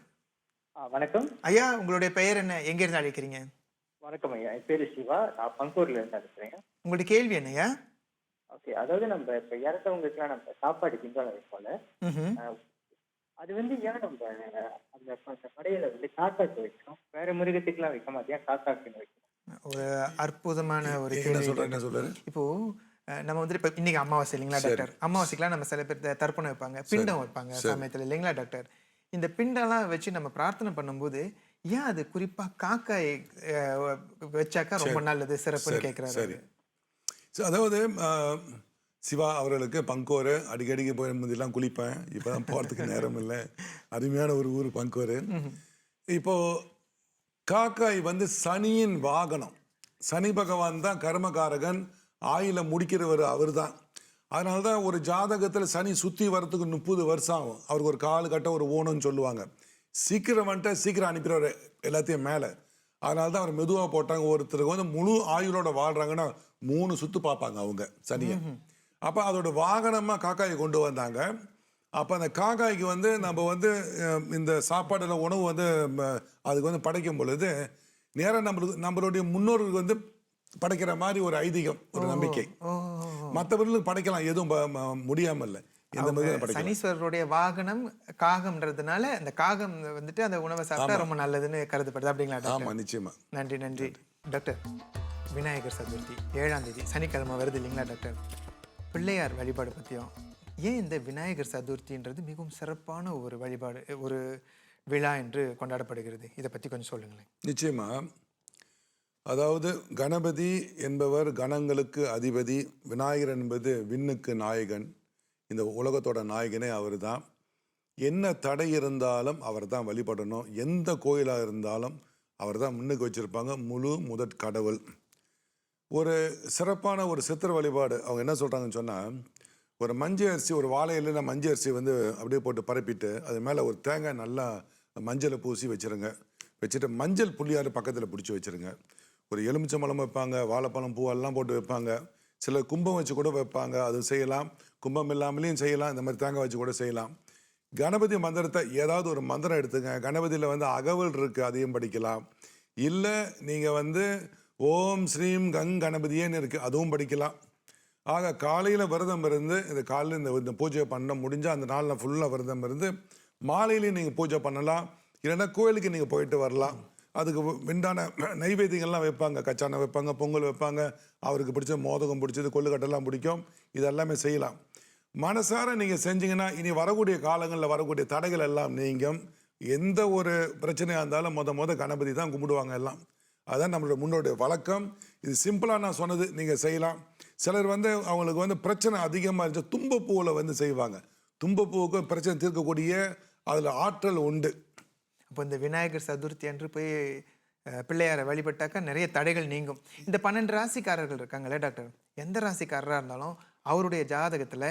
வணக்கம் ஐயா, உங்களுடைய பெயர் என்ன, எங்க இருந்து அழைக்கிறீங்க? வணக்கம் ஐயா, என் பேரு சிவா, நான் பங்கூர்ல இருந்து அழைக்கிறேன். உங்களுடைய கேள்வி என்னையா? ஓகே, அதாவது நம்ம இப்ப இறந்தவங்களுக்குலாம் நம்ம சாப்பாடு பிங்கால வைப்போம்ல, அது வந்து ஏன் நம்ம அந்த படையில வந்து காக்காக்கு வைக்கணும், வேற மிருகத்துக்குலாம் வைக்க மாட்டேன், காக்காக்குன்னு வைக்கணும்? ஒரு அற்புதமான ஒரு கேள்வி. என்ன சொல்றாரு? இப்போ நம்ம வந்துட்டு இப்போ இன்னைக்கு அமாவாசை இல்லைங்களா டாக்டர்? அமாவாசைக்கெல்லாம் நம்ம சில பேர் தர்ப்பணம் வைப்பாங்க, பிண்டம் வைப்பாங்க சமயத்தில் இல்லைங்களா டாக்டர்? இந்த பிண்டெல்லாம் வச்சு நம்ம பிரார்த்தனை பண்ணும்போது ஏன் அது குறிப்பா காக்காய் வச்சாக்கா ரொம்ப நல்லது, சிறப்புன்னு கேட்குறாரு. சரி, அதாவது சிவா அவர்களுக்கு பங்கோரு அடிக்கடிக்கு போய் முந்திலாம் குளிப்பேன், இப்போதான் போகிறதுக்கு நேரம் இல்லை. அருமையான ஒரு ஊர் பங்கோரு. இப்போ காக்காய் வந்து சனியின் வாகனம், சனி பகவான் தான் கர்மகாரகன், ஆயில முடிக்கிறவர் அவர் தான். அதனால தான் ஒரு ஜாதகத்தில் சனி சுற்றி வரத்துக்கு 30 வருஷம் ஆகும். அவருக்கு ஒரு காலு கட்ட ஒரு ஓணும்னு சொல்லுவாங்க. சீக்கிரம் வந்துட்டு சீக்கிரம் அனுப்பிடுவார் எல்லாத்தையும் மேலே. அதனால தான் அவர் மெதுவாக போட்டாங்க. ஒருத்தருக்கு வந்து முழு ஆயுளோட வாழ்கிறாங்கன்னா 3 சுற்று பார்ப்பாங்க அவங்க சனியை. அப்போ அதோட வாகனமாக காக்காயை கொண்டு வந்தாங்க. அப்போ அந்த காக்காய்க்கு வந்து நம்ம வந்து இந்த சாப்பாடில் உணவு வந்து அதுக்கு வந்து படைக்கும் பொழுது நேராக நம்மளுடைய முன்னோர்களுக்கு வந்து படைக்கிற மாதிரி ஒரு ஐதீகம், ஒரு நம்பிக்கை. மற்றவர்களுக்கு படைக்கலாம், எதுவும் முடியாமல் இல்லை. சனீஸ்வரருடைய வாகனம் காகம்ன்றதுனால அந்த காகம் வந்துட்டு அந்த உணவை சாப்பிட்டா ரொம்ப நல்லதுன்னு கருதப்படுது அப்படிங்களா? ஆமா, நிச்சயமா. நன்றி நன்றி டாக்டர். விநாயகர் சதுர்த்தி 7ஆம் தேதி சனிக்கிழமை வருது இல்லைங்களா டாக்டர்? பிள்ளையார் வழிபாடு பற்றியும், ஏன் இந்த விநாயகர் சதுர்த்தின்றது மிகவும் சிறப்பான ஒரு வழிபாடு, ஒரு விழா என்று கொண்டாடப்படுகிறது, இதை பற்றி கொஞ்சம் சொல்லுங்களேன். நிச்சயமா. அதாவது கணபதி என்பவர் கணங்களுக்கு அதிபதி, விநாயகர் என்பது விண்ணுக்கு நாயகன், இந்த உலகத்தோட நாயகனே அவர் தான். என்ன தடை இருந்தாலும் அவர் தான் வழிபடணும், எந்த கோயிலாக இருந்தாலும் அவர் தான் முன்னுக்கு வச்சுருப்பாங்க, முழு முதற் கடவுள். ஒரு சிறப்பான ஒரு சித்திர வழிபாடு. அவங்க என்ன சொல்கிறாங்கன்னு சொன்னால், ஒரு மஞ்சள் அரிசி, ஒரு வாழை இலையில் மஞ்சள் அரிசி வந்து அப்படியே போட்டு பரப்பிட்டு அது மேலே ஒரு தேங்காய் நல்லா மஞ்சளை பூசி வச்சுருங்க. வச்சுட்டு மஞ்சள் புள்ளியார் பக்கத்தில் பிடிச்சி வச்சுருங்க. ஒரு எலுமிச்சம்பழம் வைப்பாங்க, வாழைப்பழம் பூவெல்லாம் போட்டு வைப்பாங்க. சில கும்பம் வச்சு கூட வைப்பாங்க, அது செய்யலாம். கும்பம் இல்லாமலேயும் செய்யலாம், இந்த மாதிரி தேங்காய் வச்சு கூட செய்யலாம். கணபதி மந்திரத்தை ஏதாவது ஒரு மந்திரம் எடுத்துங்க. கணபதியில் வந்து அகவல் இருக்குது, அதையும் படிக்கலாம். இல்லை நீங்கள் வந்து ஓம் ஸ்ரீம் கங் கணபதியேன்னு இருக்குது, அதுவும் படிக்கலாம். ஆக காலையில் விரதம் இருந்து இந்த காலையில் இந்த பூஜை பண்ண முடிஞ்சால் அந்த நாளில் ஃபுல்லாக விரதம் இருந்து மாலையிலையும் நீங்கள் பூஜை பண்ணலாம். இல்லைன்னா கோயிலுக்கு நீங்கள் போயிட்டு வரலாம். அதுக்கு விண்டான நைவேத்தியங்கள்லாம் வைப்பாங்க, கச்சானை வைப்பாங்க, பொங்கல் வைப்பாங்க, அவருக்கு பிடிச்ச மோதகம் பிடிச்சது கொள்ளுக்கட்டெல்லாம் பிடிக்கும், இதெல்லாமே செய்யலாம். மனசார நீங்கள் செஞ்சீங்கன்னா இனி வரக்கூடிய காலங்களில் வரக்கூடிய தடைகள் எல்லாம் நீங்கும். எந்த ஒரு பிரச்சனையாக இருந்தாலும் முத கணபதி தான் கும்பிடுவாங்க எல்லாம். அதுதான் நம்மளோட முன்னோடைய வழக்கம். இது சிம்பிளாக நான் சொன்னது, நீங்கள் செய்யலாம். சிலர் வந்து அவங்களுக்கு வந்து பிரச்சனை அதிகமாக இருந்துச்சு, தும்பப்பூவில் வந்து செய்வாங்க. தும்பப்பூவுக்கு பிரச்சனை தீர்க்கக்கூடிய அதில் ஆற்றல் உண்டு. அப்போ இந்த விநாயகர் சதுர்த்தி அன்று போய் பிள்ளையாரை வழிபட்டாக்கா நிறைய தடைகள் நீங்கும். இந்த 12 ராசிக்காரர்கள் இருக்காங்களே டாக்டர், எந்த ராசிக்காரராக இருந்தாலும் அவருடைய ஜாதகத்தில்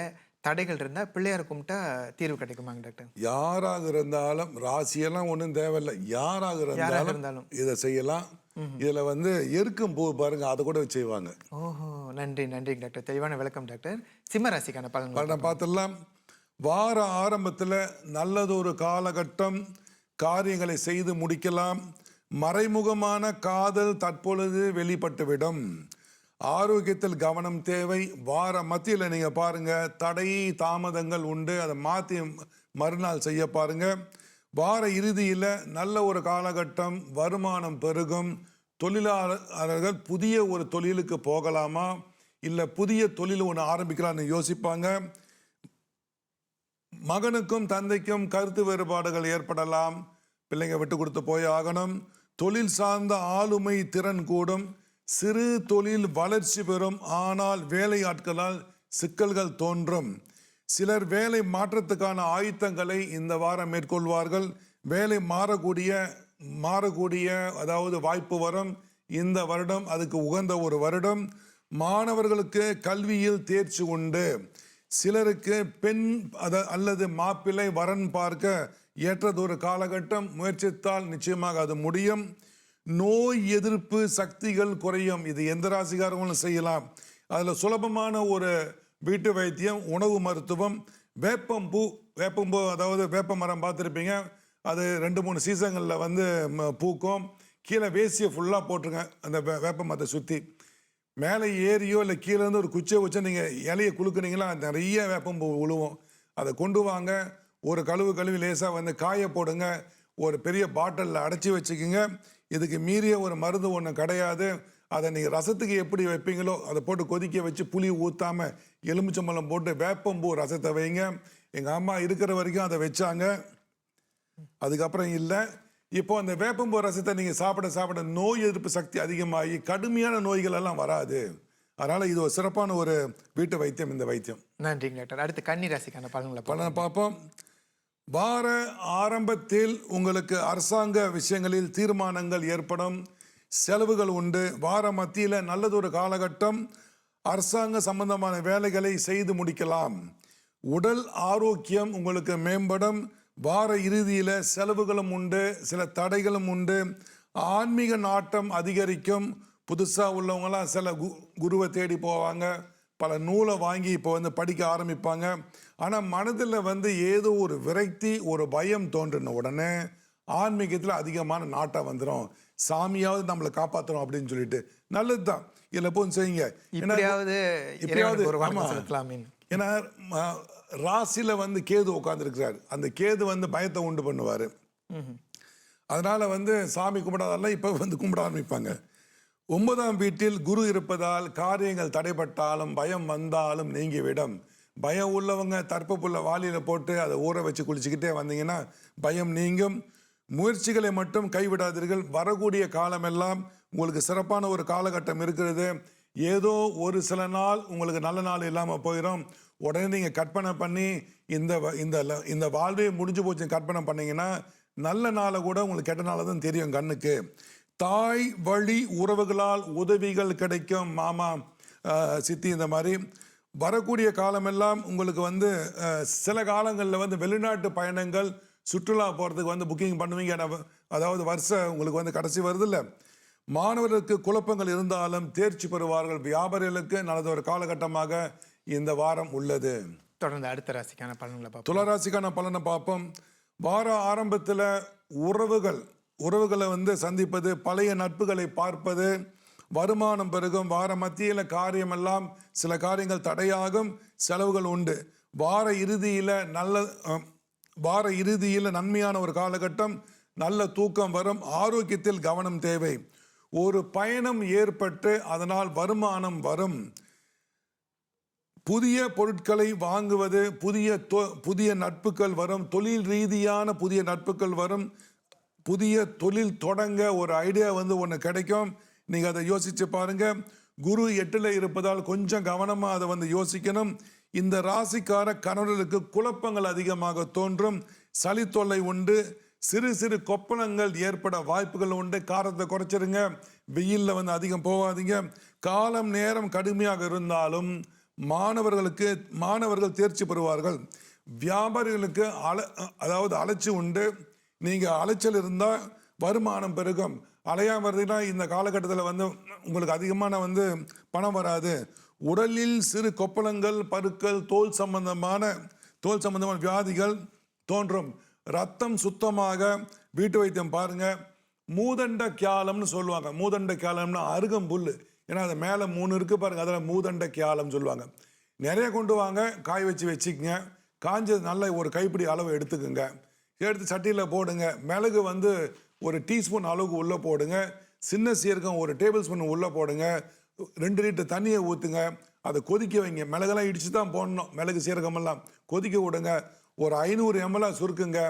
தடைகள் இருந்தால் பிள்ளையாரை கும்பிட்டா தீர்வு கிடைக்குமாங்க டாக்டர்? யாராக இருந்தாலும், ராசியெல்லாம் ஒன்றும் தேவையில்லை, யாராக இருந்தாலும் இதை செய்யலாம். இதில் வந்து எருக்கும் பூ பாருங்க, அதை கூட செய்வாங்க. ஓஹோ, நன்றி நன்றி டாக்டர், தெளிவான விளக்கம் டாக்டர். சிம்ம ராசிக்கான பலன் பார்த்துடலாம். வார ஆரம்பத்தில் நல்லதொரு காலகட்டம், காரியங்களை செய்து முடிக்கலாம். மறைமுகமான காதல் தற்பொழுது வெளிப்பட்டுவிடும். ஆரோக்கியத்தில் கவனம் தேவை. வார மத்தியில் நீங்கள் பாருங்கள், தடை தாமதங்கள் உண்டு, அதை மாற்றி மறுநாள் செய்ய பாருங்கள். வார இறுதியில் நல்ல ஒரு காலகட்டம், வருமானம் பெருகும். தொழிலாளர்கள் புதிய ஒரு தொழிலுக்கு போகலாமா, இல்லை புதிய தொழில் ஒன்று ஆரம்பிக்கலாம்னு யோசிப்பாங்க. மகனுக்கும் தந்தைக்கும் கருத்து வேறுபாடுகள் ஏற்படலாம். பிள்ளைங்க விட்டு கொடுத்து போய் ஆகணும். தொழில் சார்ந்த ஆளுமை திறன் கூடும். சிறு தொழில் வளர்ச்சி பெறும். ஆனால் வேலையாட்களால் சிக்கல்கள் தோன்றும். சிலர் வேலை மாற்றத்துக்கான ஆயத்தங்களை இந்த வாரம் மேற்கொள்வார்கள். வேலை மாறக்கூடிய அதாவது வாய்ப்பு வரும். இந்த வருடம் அதுக்கு உகந்த ஒரு வருடம். மாணவர்களுக்கு கல்வியில் தேர்ச்சி உண்டு. சிலருக்கு பெண் அல்லது மாப்பிள்ளை வரன் பார்க்க ஏற்றதொரு காலகட்டம். முயற்சித்தால் நிச்சயமாக அது முடியும். நோய் எதிர்ப்பு சக்திகள் குறையும். இது எந்த ராசிக்காரங்களும் செய்யலாம். அதில் சுலபமான ஒரு வீட்டு வைத்தியம், உணவு மருத்துவம், வேப்பம்பூ அதாவது வேப்ப மரம் பார்த்துருப்பீங்க. அது 2-3 சீசன்களில் வந்து பூக்கும். கீழே வேசியை ஃபுல்லாக போட்டுருங்க அந்த வேப்ப மரத்தை சுற்றி. மேலே ஏறியோ இல்லை கீழே இருந்து ஒரு குச்சியை வச்சு நீங்கள் இலையை குலுக்குனீங்களா நிறைய வேப்பம்பூ விழுவும். அதை கொண்டு வாங்க. ஒரு கழுவி லேசாக வந்து காய போடுங்க. ஒரு பெரிய பாட்டிலில் அடைச்சி வச்சுக்கிங்க. இதுக்கு மீறிய ஒரு மருந்து ஒன்று கிடையாது. அதை நீங்கள் ரசத்துக்கு எப்படி வைப்பீங்களோ அதை போட்டு கொதிக்க வச்சு புளி ஊற்றாமல் எலுமிச்சம்பழம் போட்டு வேப்பம்பூ ரசத்தை வைங்க. எங்கள் அம்மா இருக்கிற வரைக்கும் அதை வச்சாங்க. அதுக்கப்புறம் இல்லை. இப்போ அந்த வேப்பம்பூ ரசத்தை நீங்கள் சாப்பிட நோய் எதிர்ப்பு சக்தி அதிகமாகி கடுமையான நோய்கள் எல்லாம் வராது. அதனால் இது ஒரு சிறப்பான ஒரு வீட்டு வைத்தியம் இந்த வைத்தியம். நன்றிங்க டாக்டர். அடுத்து கன்னி ராசிக்கான பலனை பார்ப்போம். வார ஆரம்பத்தில் உங்களுக்கு அரசாங்க விஷயங்களில் தீர்மானங்கள் ஏற்படும். செலவுகள் உண்டு. வார மத்தியில் நல்லதொரு காலகட்டம். அரசாங்க சம்பந்தமான வேலைகளை செய்து முடிக்கலாம். உடல் ஆரோக்கியம் உங்களுக்கு மேம்படும். வார இறுதியில் செலவுகளும் உண்டு, சில தடைகளும் உண்டு. ஆன்மீக நாட்டம் அதிகரிக்கும். புதுசாக உள்ளவங்களாம் சில குருவை தேடி போவாங்க. பல நூலை வாங்கி இப்போ வந்து படிக்க ஆரம்பிப்பாங்க. ஆனால் மனதில் வந்து ஏதோ ஒரு விரக்தி, ஒரு பயம் தோன்றின உடனே ஆன்மீகத்தில் அதிகமான நாட்டம் வந்துடும். சாமியாவது நம்மளை காப்பாற்றணும் அப்படின்னு சொல்லிட்டு நல்லது தான். இதில் போய் செய்யுங்க. ஏன்னா ராசியில் வந்து கேது உட்காந்துருக்கிறார். அந்த கேது வந்து பயத்தை உண்டு பண்ணுவார். அதனால வந்து சாமி கும்பிடாதெல்லாம் இப்போ வந்து கும்பிட ஆரம்பிப்பாங்க. 9ஆம் வீட்டில் குரு இருப்பதால் காரியங்கள் தடைப்பட்டாலும் பயம் வந்தாலும் நீங்கிவிடும். பயம் உள்ளவங்க தற்பப்புள்ள வாளியில் போட்டு அதை ஊற வச்சு குளிச்சுக்கிட்டே வந்தீங்கன்னா பயம் நீங்கும். முயற்சிகளை மட்டும் கைவிடாதீர்கள். வரக்கூடிய காலமெல்லாம் உங்களுக்கு சிறப்பான ஒரு காலகட்டம் இருக்கிறது. ஏதோ ஒரு சில நாள் உங்களுக்கு நல்ல நாள் இல்லாமல் போயிடும். உடனே நீங்கள் கற்பனை பண்ணி இந்த வாழ்வே முடிஞ்சு போச்சு கற்பனை பண்ணிங்கன்னா நல்ல நாளை கூட உங்களுக்கு கெட்ட நாளை தான் தெரியும் கண்ணுக்கு. தாய் வழி உறவுகளால் உதவிகள் கிடைக்கும். மாமா சித்தி இந்த மாதிரி வரக்கூடிய காலமெல்லாம் உங்களுக்கு வந்து சில காலங்களில் வந்து வெளிநாட்டு பயணங்கள் சுற்றுலா போகிறதுக்கு வந்து புக்கிங் பண்ணுவீங்க. அதாவது வருஷம் உங்களுக்கு வந்து கடைசி வருது இல்லை. மாணவர்களுக்கு குழப்பங்கள் இருந்தாலும் தேர்ச்சி பெறுவார்கள். வியாபாரிகளுக்கு நல்லதொரு காலகட்டமாக இந்த வாரம் உள்ளது. தொடர்ந்து அடுத்த ராசிக்கான பலன்களை பார்ப்போம். துளாராசிக்கான பலனை பார்ப்போம். வார ஆரம்பத்தில் உறவுகளை வந்து சந்திப்பது, பழைய நட்புகளை பார்ப்பது, வருமானம் பெருகும். வார மத்தியில் காரியமெல்லாம் சில காரியங்கள் தடையாகும். செலவுகள் உண்டு. வார இறுதியில் நன்மையான ஒரு காலகட்டம். நல்ல தூக்கம் வரும். ஆரோக்கியத்தில் கவனம் தேவை. ஒரு பயணம் ஏற்பட்டு அதனால் வருமானம் வரும். புதிய பொருட்களை வாங்குவது, புதிய நட்புகள் வரும். தொழில் ரீதியான புதிய நட்புகள் வரும். புதிய தொழில் தொடங்க ஒரு ஐடியா வந்து ஒன்று கிடைக்கும். நீங்கள் அதை யோசித்து பாருங்கள். குரு 8ல் இருப்பதால் கொஞ்சம் கவனமாக அதை வந்து யோசிக்கணும். இந்த ராசிக்கார கணவர்களுக்கு குழப்பங்கள் அதிகமாக தோன்றும். சளி தொல்லை உண்டு. சிறு கொப்பளங்கள் ஏற்பட வாய்ப்புகள் உண்டு. காரத்தை குறைச்சிருங்க. வெயிலில் வந்து அதிகம் போகாதீங்க. காலம் நேரம் கடுமையாக இருந்தாலும் மாணவர்கள் தேர்ச்சி பெறுவார்கள். வியாபாரிகளுக்கு அதாவது அலைச்சி உண்டு. நீங்கள் அலைச்சல் இருந்தால் வருமானம் பெருகும். அலையாக வருதுன்னா இந்த காலகட்டத்தில் வந்து உங்களுக்கு அதிகமான வந்து பணம் வராது. உடலில் சிறு கொப்பளங்கள், பருக்கள், தோல் சம்பந்தமான தோல் சம்பந்தமான வியாதிகள் தோன்றும். ரத்தம் சுத்தமாக வீட்டு வைத்தியம் பாருங்க. மூதண்ட கியாலம்னு சொல்லுவாங்க. மூதண்ட கியாலம்னா அருகம்புல். ஏன்னா அது மேலே 3 இருக்கு பாருங்க, அதில் மூதண்ட கியாலம் சொல்லுவாங்க. நிறைய கொண்டு வாங்க, காய வச்சு வச்சுக்கங்க. காஞ்சது நல்ல ஒரு கைப்பிடி அளவு எடுத்துக்கோங்க. எடுத்து சட்டியில் போடுங்க. மிளகு வந்து ஒரு டீஸ்பூன் அளவுக்கு உள்ளே போடுங்க. சின்ன சீரகம் 1 டேபிள் ஸ்பூன் உள்ளே போடுங்க. 2 லிட்டர் தண்ணியை ஊற்றுங்க. அதை கொதிக்க வைங்க. மிளகெல்லாம் இடித்து தான் போடணும். மிளகு சீரகமெல்லாம் கொதிக்க விடுங்க. ஒரு 500 ml சுருக்குங்க.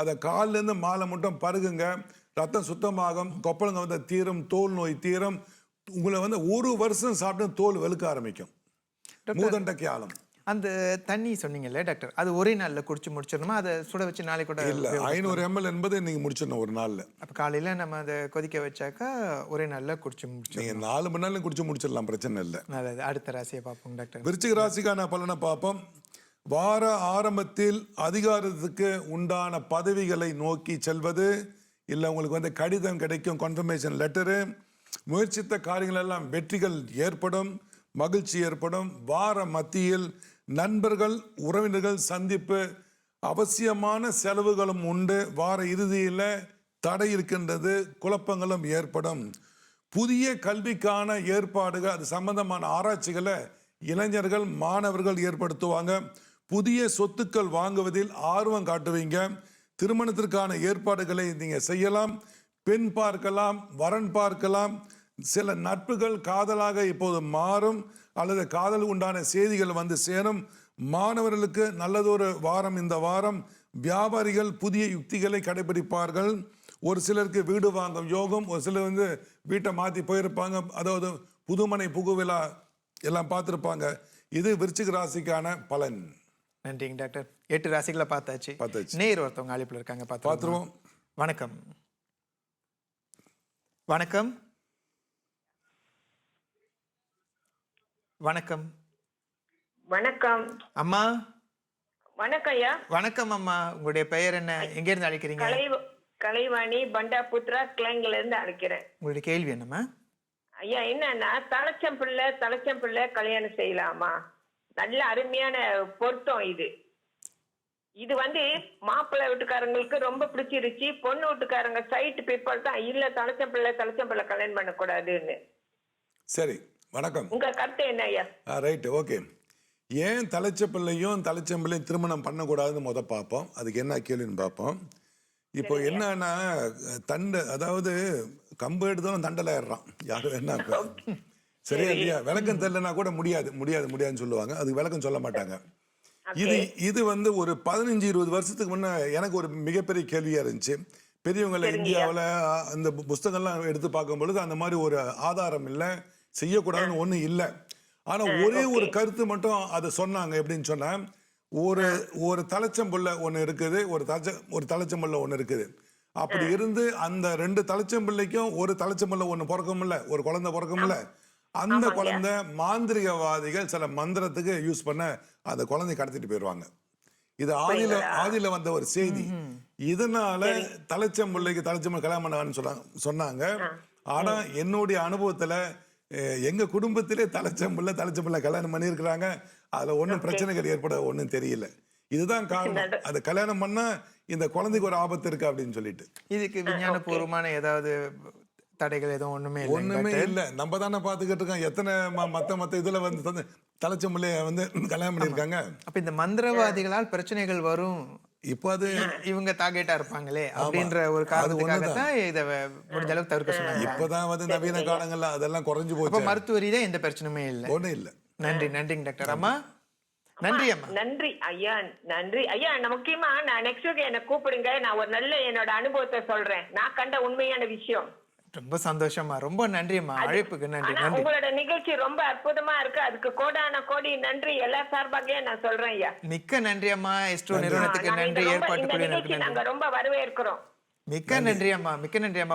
அதை காலிலேருந்து மாலை மட்டும் பருகுங்க. ரத்தம் சுத்தமாகும். கொப்பளங்க வந்து தீரும். தோல் நோய் தீரும். உங்களை வந்து 1 வருஷம் சாப்பிட்டு தோல் வெளுக்க ஆரம்பிக்கும். மூதண்ட கியாலம். அந்த தண்ணி சொன்னீங்கல்ல டாக்டர், அது ஒரே நாளில் குடிச்சு முடிச்சிடணுமா? அதை சுட வச்சு நாளைக்கு கூட இல்லை, 500 ml என்பது நீங்கள் முடிச்சிடணும் ஒரு நாளில். அப்போ காலையில் நம்ம அதை கொதிக்க வச்சாக்கா ஒரே நாளில் குடிச்சு முடிச்சிடணும். நீங்கள் 4 மணி நேரம் குடிச்சு முடிச்சிடலாம், பிரச்சனை இல்லை. நல்லது. அடுத்த ராசியை பார்ப்போம் டாக்டர். விருச்சிக ராசிக்கான பலனை பார்ப்போம். வார ஆரம்பத்தில் அதிகாரத்துக்கு உண்டான பதவிகளை நோக்கி செல்வது, இல்லை உங்களுக்கு வந்து கடிதம் கிடைக்கும், கன்ஃபர்மேஷன் லெட்டரு. முயற்சித்த காரியங்கள் எல்லாம் வெற்றிகள் ஏற்படும், மகிழ்ச்சி ஏற்படும். வார மத்தியில் நண்பர்கள் உறவினர்கள் சந்திப்பு, அவசியமான செலவுகளும் உண்டு. வார இறுதியில் தடை இருக்கின்றது, குழப்பங்களும் ஏற்படும். புதிய கல்விக்கான ஏற்பாடுகள், அது சம்பந்தமான ஆராய்ச்சிகளை இளைஞர்கள் மாணவர்கள் ஏற்படுத்துவாங்க. புதிய சொத்துக்கள் வாங்குவதில் ஆர்வம் காட்டுவீங்க. திருமணத்திற்கான ஏற்பாடுகளை நீங்கள் செய்யலாம். பெண் பார்க்கலாம், வரன் பார்க்கலாம். சில நட்புகள் காதலாக இப்போது மாறும், அல்லது காதல் உண்டான செய்திகள் வந்து சேரும். மாணவர்களுக்கு நல்லதொரு வாரம் இந்த வாரம். வியாபாரிகள் புதிய யுக்திகளை கடைபிடிப்பார்கள். ஒரு சிலருக்கு வீடு வாங்கும் யோகம், ஒரு சிலர் வந்து வீட்டை மாற்றி போயிருப்பாங்க, அதாவது புதுமனை புகுவிழா எல்லாம் பார்த்துருப்பாங்க. இது விருச்சிக ராசிக்கான பலன். நன்றிங்க டாக்டர். 8 ராசிகளை பார்த்தாச்சு. நேர் ஒருத்தவங்க அழைப்பில் இருக்காங்க, பார்த்துருவோம். வணக்கம். வணக்கம். வணக்கம். வணக்கம் அம்மா. வணக்கம் ஐயா. வணக்கம் அம்மா. உங்களுடைய பெயர் என்ன? எங்க இருந்து அழைக்கிறீங்க? கலைவாணி பண்டாபுத்ரா கிளைங்ல இருந்து அழைக்கிறேன். உங்களுடைய கேள்வி என்னம்மா? ஐயா, என்னன்னா தலைச்சம் பிள்ளை கல்யாணம் செய்யலாமா? நல்ல அருமையான பொருத்தம் இது. இது வந்து மாப்பிள்ளை வீட்டுக்காரங்களுக்கு ரொம்ப பிடிச்சிருச்சு. பொண்ணு வீட்டுக்காரங்க சைட் பீப்பிள் தான் இல்ல தலைச்சம் பிள்ளை கல்யாணம் பண்ணக்கூடாதுன்னு. சரி, வணக்கம். உங்க கருத்து என்ன ஐயா? Right, okay. ஏன் தலைச்சப்பிள்ளையும் தலைச்சம்பிள்ளையும் திருமணம் பண்ணக்கூடாதுன்னு பார்ப்போம். அதுக்கு என்ன கேள்வின்னு பார்ப்போம். இப்போ என்னன்னா, தண்டை, அதாவது கம்பு எடுத்தாலும் தண்டலை ஏறுறான் யாரும். என்ன சரியா இல்லையா? விளக்கம் தெரியலனா கூட முடியாதுன்னு சொல்லுவாங்க. அதுக்கு விளக்கம் சொல்ல மாட்டாங்க. இது வந்து ஒரு 15-20 வருஷத்துக்கு முன்ன எனக்கு ஒரு மிகப்பெரிய கேள்வியா இருந்துச்சு. பெரியவங்களை இந்தியாவில் அந்த புஸ்தகம்லாம் எடுத்து பார்க்கும் பொழுது அந்த மாதிரி ஒரு ஆதாரம் இல்லை, செய்யக்கூடாதுன்னு ஒன்றும் இல்லை. ஆனா ஒரே ஒரு கருத்து மட்டும் அதை சொன்னாங்க. எப்படின்னு சொன்னா, ஒரு தலைச்சம்புள்ள ஒன்று இருக்குது, ஒரு தலைச்சம்புள்ள ஒன்று இருக்குது. அப்படி இருந்து அந்த 2 தலைச்சம்பிள்ளைக்கும் ஒரு தலைச்சம்புள்ள ஒன்று பிறக்கும்ல, ஒரு குழந்தை பிறக்கும்ல, அந்த குழந்தை மாந்திரிகவாதிகள் சில மந்திரத்துக்கு யூஸ் பண்ண அந்த குழந்தை கடத்திட்டு போயிடுவாங்க. இது ஆதியில வந்த ஒரு செய்தி. இதனால தலைச்சம்பிள்ளைக்கு தலைச்சம்புள்ள கல்யாணம் பண்ணாங்கன்னு சொன்னாங்க. ஆனா என்னுடைய அனுபவத்துல எங்க குடும்பத்திலே தலைச்சம்பிள்ளை கல்யாணம் பண்ணியிருக்கிறாங்க. அதுல ஒன்றும் பிரச்சனைகள் ஏற்பட ஒன்றும் தெரியல. இதுதான் காரணம். அதை கல்யாணம் பண்ணா இந்த குழந்தைக்கு ஒரு ஆபத்து இருக்கு அப்படின்னு சொல்லிட்டு. இதுக்கு விஞ்ஞானபூர்வமான ஏதாவது தடைகள் எதுவும் ஒண்ணுமே இல்ல. நம்ம தானே பாத்துக்கிட்டு இருக்கோம். எத்தனை மத்த இதுல வந்து தலைச்சம்பிள்ளைய வந்து கல்யாணம் பண்ணியிருக்காங்க. அப்ப இந்த மந்திரவாதிகளால் பிரச்சனைகள் வரும், இப்போ அது இவங்க டார்கெட்டா இருப்பாங்களே அப்படின்ற ஒரு காரணத்துக்காக தான் இதை முடிஞ்ச அளவுக்கு தவிர்க்க சொன்னாங்க. இப்பதான் வந்து நவீன காலங்கள்ல அதெல்லாம் குறைஞ்சு போச்சு. மருத்துவ ரீதியா எந்த பிரச்சனையுமே இல்லை. ஒண்ணும் இல்லை. நன்றிங்க டாக்டர். அம்மா நன்றி. அம்மா நன்றி ஐயா. நன்றி ஐயா. முக்கியமா நான் நெக்ஸ்ட் வீக் என்ன கூப்பிடுங்க. நான் ஒரு நல்ல என்னோட அனுபவத்தை சொல்றேன். நான் கண்ட உண்மையான விஷயம். ரொம்ப சந்தோஷமா. ரொம்ப நன்றிம்மா, அழைப்புக்கு நன்றி. உங்களோட நிகழ்ச்சி ரொம்ப அற்புதமா இருக்கு. அதுக்கு கோடி நன்றி எல்லா சார்பாக நான் சொல்றேன் ஐயா. மிக்க நன்றி அம்மா. எஸ்ட்ரோ நிறுவனத்துக்கு நன்றி, ஏற்பாட்டு குழுவினருக்கு நாங்க ரொம்ப வரவேற்கிறோம். மிக்க நன்றி அம்மா.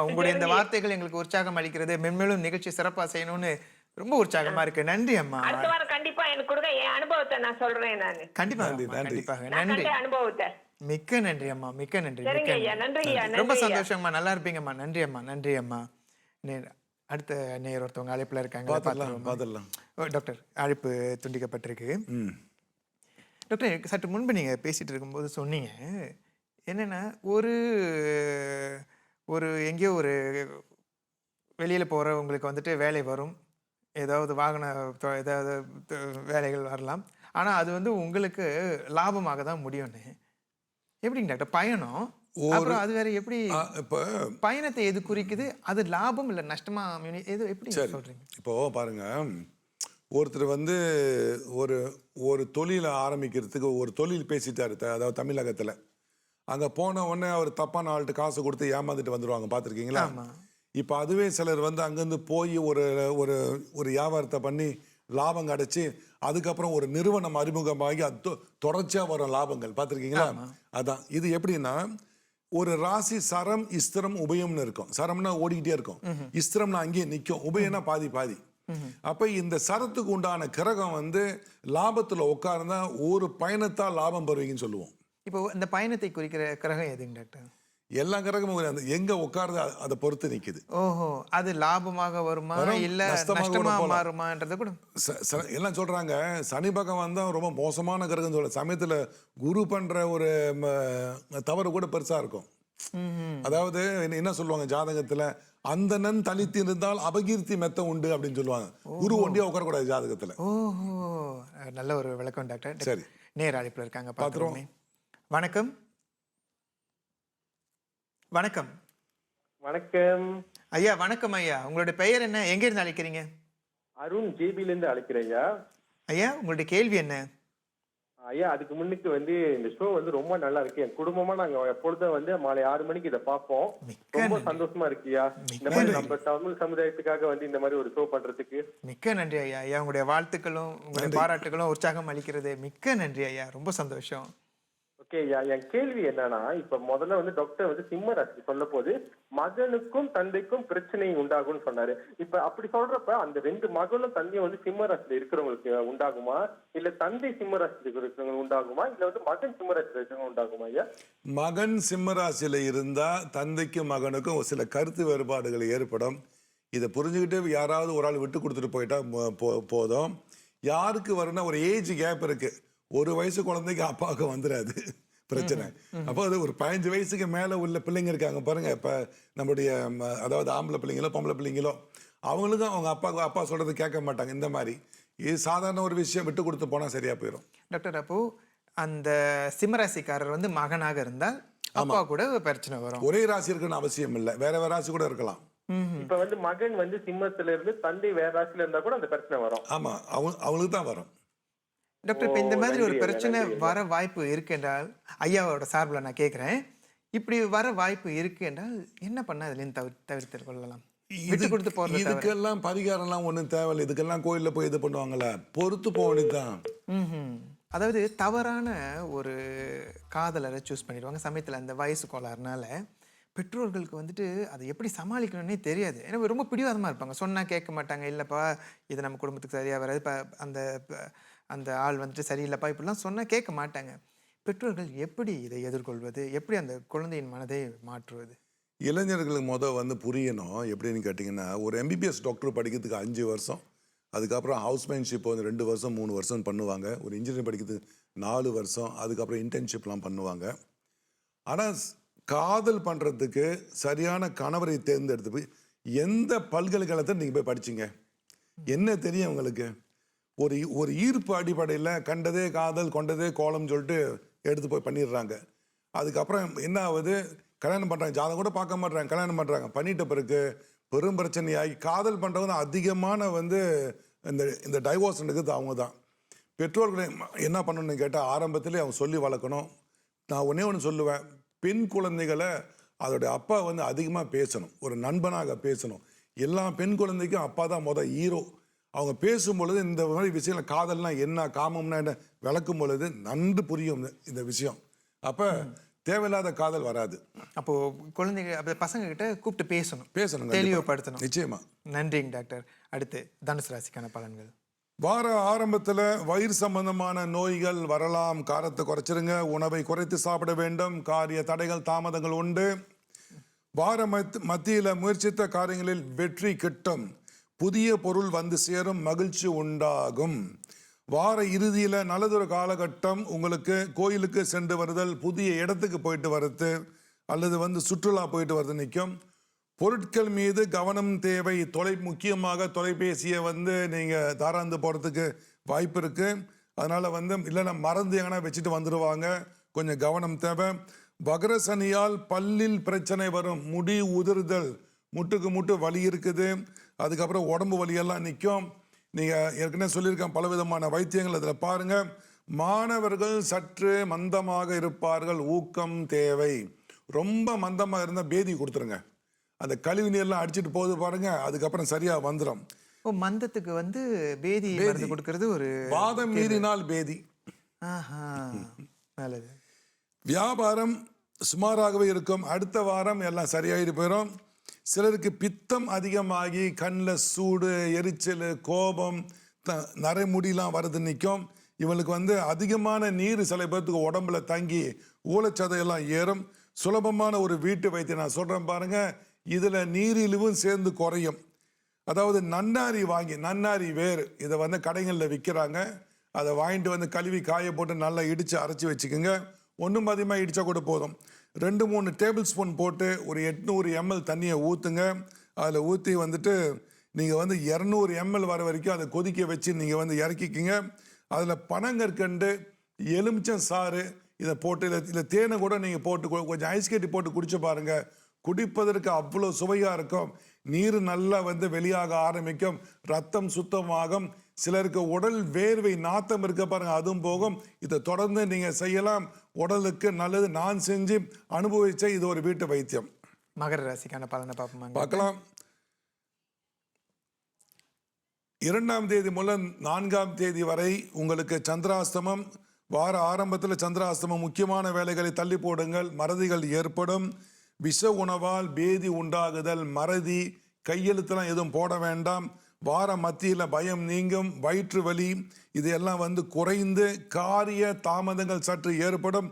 உங்களுடைய இந்த வார்த்தைகள் எங்களுக்கு உற்சாகம் அளிக்கிறது. மென்மேலும் நிகழ்ச்சி சிறப்பா செய்யணும்னு ரொம்ப உற்சாகமா இருக்கு. நன்றி அம்மா. அடுத்த வாரம் கண்டிப்பா எனக்கு கொடுங்க, என் அனுபவத்தை நான் சொல்றேன். நான் கண்டிப்பாக நன்றி. அனுபவத்தை மிக்க நன்றி அம்மா. மிக்க நன்றி. ரொம்ப சந்தோஷம்மா. நல்லா இருப்பீங்கம்மா. நன்றி அம்மா. அடுத்த நேயர் ஒருத்தவங்க அழைப்புல இருக்காங்க. டாக்டர், அழைப்பு துண்டிக்கப்பட்டிருக்கு. டாக்டர் சற்று முன்பு நீங்கள் பேசிகிட்டு இருக்கும்போது சொன்னீங்க என்னென்னா ஒரு எங்கேயோ ஒரு வெளியில் போகிறவங்களுக்கு வந்துட்டு வேலை வரும், ஏதாவது வாகன ஏதாவது வேலைகள் வரலாம், ஆனால் அது வந்து உங்களுக்கு லாபமாக தான் முடியும்னு. எப்படிங்க டாக்டர் பயணம் அப்புறம் அது வேற எப்படி இப்போ பயணத்தை எது குறிக்குது, அது லாபம் இல்லை நஷ்டமா எது எப்படி சொல்றீங்க? இப்போ பாருங்க, ஒருத்தர் வந்து ஒரு தொழிலை ஆரம்பிக்கிறதுக்கு ஒரு தொழில் பேசிட்டாரு, அதாவது தமிழகத்தில். அங்கே போன உடனே அவர் தப்பான ஆள்கிட்ட காசு கொடுத்து ஏமாந்துட்டு வந்துடுவாங்க, பார்த்துருக்கீங்களா? இப்போ அதுவே சிலர் வந்து அங்கேருந்து போய் ஒரு வியாபாரத்தை பண்ணி லாபம் கிடச்சி அதுக்கப்புறம் ஒரு நிறுவனம் அறிமுகமாகி அது தொடர்ச்சியாக வரும் லாபங்கள், பார்த்துருக்கீங்களா? அதான் இது எப்படின்னா, ஒரு ராசி சரம் இஸ்திரம் உபயம்னு இருக்கும். சரம்னா ஓடிக்கிட்டே இருக்கும், இஸ்திரம்னா அங்கேயே நிற்கும், உபயம்னா பாதி பாதி. அப்ப இந்த சரத்துக்கு உண்டான கிரகம் வந்து லாபத்துல உட்கார்ந்தா ஒரு பயணத்தால் லாபம் பெறுவீங்கன்னு சொல்லுவோம். இப்போ இந்த பயணத்தை குறிக்கிற கிரகம் எதுங்க டாக்டர்? எல்லா கிரகமும் எங்க உட்கார்ந்து அதை பொறுத்து நிக்குது. ஓஹோ, அது லாபமாக வருமா இல்ல நஷ்டமா மாறுமான்றது கூட எல்லாம் சொல்றாங்க. சனி பகவான் தான் ரொம்ப மோசமான கிரகம் சொல்ல சமயத்துல குரு பண்ற ஒரு தவறு கூட பெருசா இருக்கும். அதாவது என்ன சொல்லுவாங்க ஜாதகத்துல, அந்தணன் தலித்து இருந்தால் அபகீர்த்தி மெத்த உண்டு அப்படின்னு சொல்லுவாங்க. குரு ஒண்டியா உட்காரக்கூடாது ஜாதகத்துல. ஓஹோ, நல்ல ஒரு விளக்கம் டாக்டர். சரி, நேர் அழைப்புல இருக்காங்க, பாத்துறோம். வணக்கம். வணக்கம். வணக்கம் ஐயா. வணக்கம் ஐயா. உங்களுடைய பெயர் என்ன, எங்க இருந்து அழைக்கிறீங்க? அருண் ஜேபில இருந்து அழைக்கிறேன் ஐயா. ஐயா, உங்களுடைய கேள்வி என்ன? ஐயா, அதுக்கு முன்னுக்கு வந்து இந்த ஷோ வந்து ரொம்ப நல்லா இருக்கு. என் குடும்பமா நாங்க எப்பொழுதும் வந்து மாலை 6 மணிக்கு இதை பார்ப்போம். ரொம்ப சந்தோஷமா இருக்குயா. இந்த மாதிரி நம்ம தமிழ் சமுதாயத்துக்காக வந்து இந்த மாதிரி ஒரு ஷோ பண்றதுக்கு மிக்க நன்றி ஐயா. ஐயா, உங்களுடைய வாழ்த்துக்களும் உங்களுடைய பாராட்டுகளும் உற்சாகம் அளிக்கிறது. மிக்க நன்றி ஐயா, ரொம்ப சந்தோஷம். ஓகே ஐயா, என் கேள்வி என்னன்னா, இப்ப முதல்ல வந்து டாக்டர் வந்து சிம்ம ராசி சொல்ல போது மகனுக்கும் தந்தைக்கும் பிரச்சனை உண்டாகும்னு சொன்னாரு. இப்ப அப்படி சொல்றப்ப அந்த 2 மகனும் தந்தையும் வந்து சிம்ம ராசியில இருக்கிறவங்களுக்கு உண்டாகுமா, இல்ல தந்தை சிம்ம ராசியில இருக்கிறவங்க உண்டாகுமா, இல்ல வந்து மகன் சிம்ம ராசியில இருக்கிறவங்க உண்டாகுமா ஐயா? மகன் சிம்ம ராசியில இருந்தா தந்தைக்கும் மகனுக்கும் சில கருத்து வேறுபாடுகள் ஏற்படும். இதை புரிஞ்சுக்கிட்டு யாராவது ஒரு ஆள் விட்டு கொடுத்துட்டு போயிட்டா போதும். யாருக்கு வரும்னா, ஒரு ஏஜ் கேப் இருக்கு. 1 வயசு குழந்தைக்கு அப்பாவுக்கு வந்துடாது பிரச்சனை. அப்போ அது ஒரு 15 வயசுக்கு மேல உள்ள பிள்ளைங்க இருக்காங்க பாருங்க. இப்ப நம்முடைய அதாவது ஆம்பளை பிள்ளைங்களோ பொம்பளை பிள்ளைங்களோ, அவங்களுக்கும் அவங்க அப்பா சொல்றது கேட்க மாட்டாங்க. இந்த மாதிரி இது சாதாரண ஒரு விஷயம், விட்டு கொடுத்து போனா சரியா போயிடும். டாக்டர், அப்போ அந்த சிம்மராசிக்காரர் வந்து மகனாக இருந்தால் அப்பா கூட பிரச்சனை வரும். ஒரே ராசி இருக்குன்னு அவசியம் இல்லை, வேற வேற ராசி கூட இருக்கலாம். இப்ப வந்து மகன் வந்து சிம்மத்துல இருந்து தந்தை வேற ராசியில இருந்தா கூட அந்த பிரச்சனை வரும். ஆமா, அவங்களுக்கு தான் வரும். டாக்டர், இப்போ இந்த மாதிரி ஒரு பிரச்சனை வர வாய்ப்பு இருக்கு என்றால், ஐயாவோட சார்பில் நான் கேட்குறேன், இப்படி வர வாய்ப்பு இருக்கு என்றால் என்ன பண்ண அதுலேருந்து தவிர்த்து கொள்ளலாம்? விட்டு கொடுத்து போறது. இதுக்கெல்லாம் பரிகாரம்லாம் ஒன்றும் தேவையில்லை. இதுக்கெல்லாம் கோயிலில் போய் இது பண்ணுவாங்களா, பொறுத்து போகணுதான். அதாவது தவறான ஒரு காதலரை சூஸ் பண்ணிடுவாங்க சமயத்தில். அந்த வயசு கோளாறுனால பெற்றோர்களுக்கு வந்துட்டு அதை எப்படி சமாளிக்கணும்னே தெரியாது. ஏன்னா ரொம்ப பிடிவாதமாக இருப்பாங்க, சொன்னால் கேட்க மாட்டாங்க. இல்லைப்பா இது நம்ம குடும்பத்துக்கு சரியாக வராது, இப்போ அந்த ஆள் வந்துட்டு சரியில்லைப்பா இப்படிலாம் சொன்னால் கேட்க மாட்டாங்க. பெற்றோர்கள் எப்படி இதை எதிர்கொள்வது, எப்படி அந்த குழந்தையின் மனதை மாற்றுவது? இளைஞர்களுக்கு வந்து புரியணும். எப்படின்னு கேட்டிங்கன்னா, ஒரு MBBS டாக்டர் படிக்கிறதுக்கு 5 வருஷம், அதுக்கப்புறம் ஹவுஸ்மேன்ஷிப் வந்து 2 வருஷம் 3 வருஷம் பண்ணுவாங்க. ஒரு இன்ஜினியர் படிக்கிறதுக்கு 4 வருஷம், அதுக்கப்புறம் இன்டர்ன்ஷிப்லாம் பண்ணுவாங்க. ஆனால் காதல் பண்ணுறதுக்கு சரியான கணவரை தேர்ந்தெடுத்து போய் எந்த பல்கலைக்கழகத்தை நீங்கள் போய் படிச்சிங்க, என்ன தெரியும் உங்களுக்கு? ஒரு ஈர்ப்பு அடிப்படையில் கண்டதே காதல் கொண்டதே கோலம் சொல்லிட்டு எடுத்து போய் பண்ணிடுறாங்க. அதுக்கப்புறம் என்ன ஆகுது, கல்யாணம் பண்ணுறாங்க, ஜாதகம் கூட பார்க்க மாட்டாங்க, கல்யாணம் பண்ணுறாங்க. பண்ணிட்ட பிறகு பெரும் பிரச்சனையாகி காதல் பண்ணுறவங்க அதிகமான வந்து இந்த டைவோர்ஸ் இருக்குது அவங்க தான். பெற்றோர்களை என்ன பண்ணணும்னு கேட்டால் ஆரம்பத்திலே அவங்க சொல்லி வளர்க்கணும். நான் ஒன்று சொல்லுவேன், பெண் குழந்தைகளை அதோடைய அப்பா வந்து அதிகமாக பேசணும், ஒரு நண்பனாக பேசணும். எல்லா பெண் குழந்தைக்கும் அப்பா தான் ஹீரோ. அவங்க பேசும்பொழுது இந்த மாதிரி விஷயங்கள் காதல்னா என்ன, காமம்னா என்ன விளக்கும் பொழுது நன்கு புரியும் இந்த விஷயம். அப்போ தேவையில்லாத காதல் வராது. அப்போ குழந்தைங்க பசங்க கிட்ட கூப்பிட்டு பேசணும், தெளிவுபடுத்தணும். நிச்சயமா. நன்றிங்க டாக்டர். அடுத்து தனுசு ராசிக்கான பலன்கள். வார ஆரம்பத்தில் வயிறு சம்பந்தமான நோய்கள் வரலாம். காரத்தை குறைச்சிருங்க, உணவை குறைத்து சாப்பிட வேண்டும், காரிய தடைகள் தாமதங்கள் உண்டு. வார மத்தியில் முயற்சித்த காரியங்களில் வெற்றி கிட்டும், புதிய பொருள் வந்து சேரும், மகிழ்ச்சி உண்டாகும். வார இறுதியில் நல்லதொரு காலகட்டம் உங்களுக்கு கோயிலுக்கு சென்று வருதல், புதிய இடத்துக்கு போயிட்டு வர்றது, அல்லது வந்து சுற்றுலா போயிட்டு வர்றது நிற்கும். பொருட்கள் மீது கவனம் தேவை. முக்கியமாக தொலைபேசியை வந்து நீங்கள் தாராந்து போகிறதுக்கு வாய்ப்பு இருக்குது. அதனால் வந்து இல்லைன்னா மறந்து எங்கன்னா வச்சுட்டு வந்துடுவாங்க, கொஞ்சம் கவனம் தேவை. வக்ர சனியால் பல்லில் பிரச்சனை வரும், முடி உதிர்தல், முட்டுக்கு முட்டு வலி இருக்குது, அதுக்கப்புறம் உடம்பு வலியெல்லாம் நிற்கும். நீங்கள் ஏற்கனவே சொல்லியிருக்கேன் பலவிதமான வைத்தியங்கள் அதில் பாருங்கள். மாணவர்கள் சற்று மந்தமாக இருப்பார்கள், ஊக்கம் தேவை. ரொம்ப மந்தமாக இருந்தால் பேதி கொடுத்துருங்க, அந்த கழிவு நீர்லாம் அடிச்சுட்டு போகுது பாருங்க, அதுக்கப்புறம் சரியாக வந்துடும். மந்தத்துக்கு வந்து பேதி மருந்து கொடுக்கறது ஒரு வாதம் மீறினால் பேதி. நல்லது. வியாபாரம் சுமாராகவே இருக்கும், அடுத்த வாரம் எல்லாம் சரியாயிட்டு போயிடும். சிலருக்கு பித்தம் அதிகமாகி கண்ணில் சூடு, எரிச்சல், கோபம், நரைமுடிலாம் வரது நிற்கும். இவங்களுக்கு வந்து அதிகமான நீர் சில பேர்த்துக்கு உடம்புல தங்கி ஊழச்சதையெல்லாம் ஏறும். சுலபமான ஒரு வீட்டு வைத்தியம் நான் சொல்கிறேன் பாருங்க, இதில் நீரிழிவும் சேர்ந்து குறையும். அதாவது நன்னாரி வாங்கி, நன்னாரி வேறு, இதை வந்து கடைகளில் விற்கிறாங்க, அதை வாங்கிட்டு வந்து கழுவி காய போட்டு நல்லா இடித்து அரைச்சி வச்சுக்கோங்க. ஒன்றும் அதிகமாக இடித்தா கூட போதும். 2-3 டேபிள் ஸ்பூன் போட்டு ஒரு 800 ml தண்ணியை ஊற்றுங்க. அதில் ஊற்றி வந்துட்டு நீங்கள் வந்து 200 ml வர வரைக்கும் அதை கொதிக்க வச்சு நீங்கள் வந்து இறக்கிக்கிங்க. அதில் பனங்கற்கண்டு, எலுமிச்சம் சாறு இதை போட்டு, இல்லை தேனை கூட நீங்கள் போட்டு கொஞ்சம் ஐஸ் கட்டி போட்டு குடிச்சு பாருங்கள். குடிப்பதற்கு அவ்வளோ சுவையாக இருக்கும். நீர் நல்லா வந்து வெளியாக ஆரம்பிக்கும், ரத்தம் சுத்தமாகும். சிலருக்கு உடல் வேர்வை நாத்தம் இருக்க பாருங்க, அதுவும் போகும். இதை தொடர்ந்து நீங்கள் செய்யலாம், உடலுக்கு நல்லது. நான் செஞ்சு அனுபவிச்ச இது ஒரு வீட்டு வைத்தியம். மகர ராசிக்கான பலனை பார்க்கலாம். 2ஆம் தேதி முதல் 4ஆம் தேதி வரை உங்களுக்கு சந்திராஸ்தமம். வார ஆரம்பத்தில் சந்திராஸ்தமம், முக்கியமான வேலைகளை தள்ளி போடுங்கள், மறதிகள் ஏற்படும். விஷ உணவால் பேதி உண்டாகுதல், மறதி, கையெழுத்தெல்லாம் எதுவும் போட வேண்டாம். வார மத்தியில் பயம் நீங்கும், வயிற்று வலி இதெல்லாம் வந்து குறைந்து காரிய தாமதங்கள் சற்று ஏற்படும்.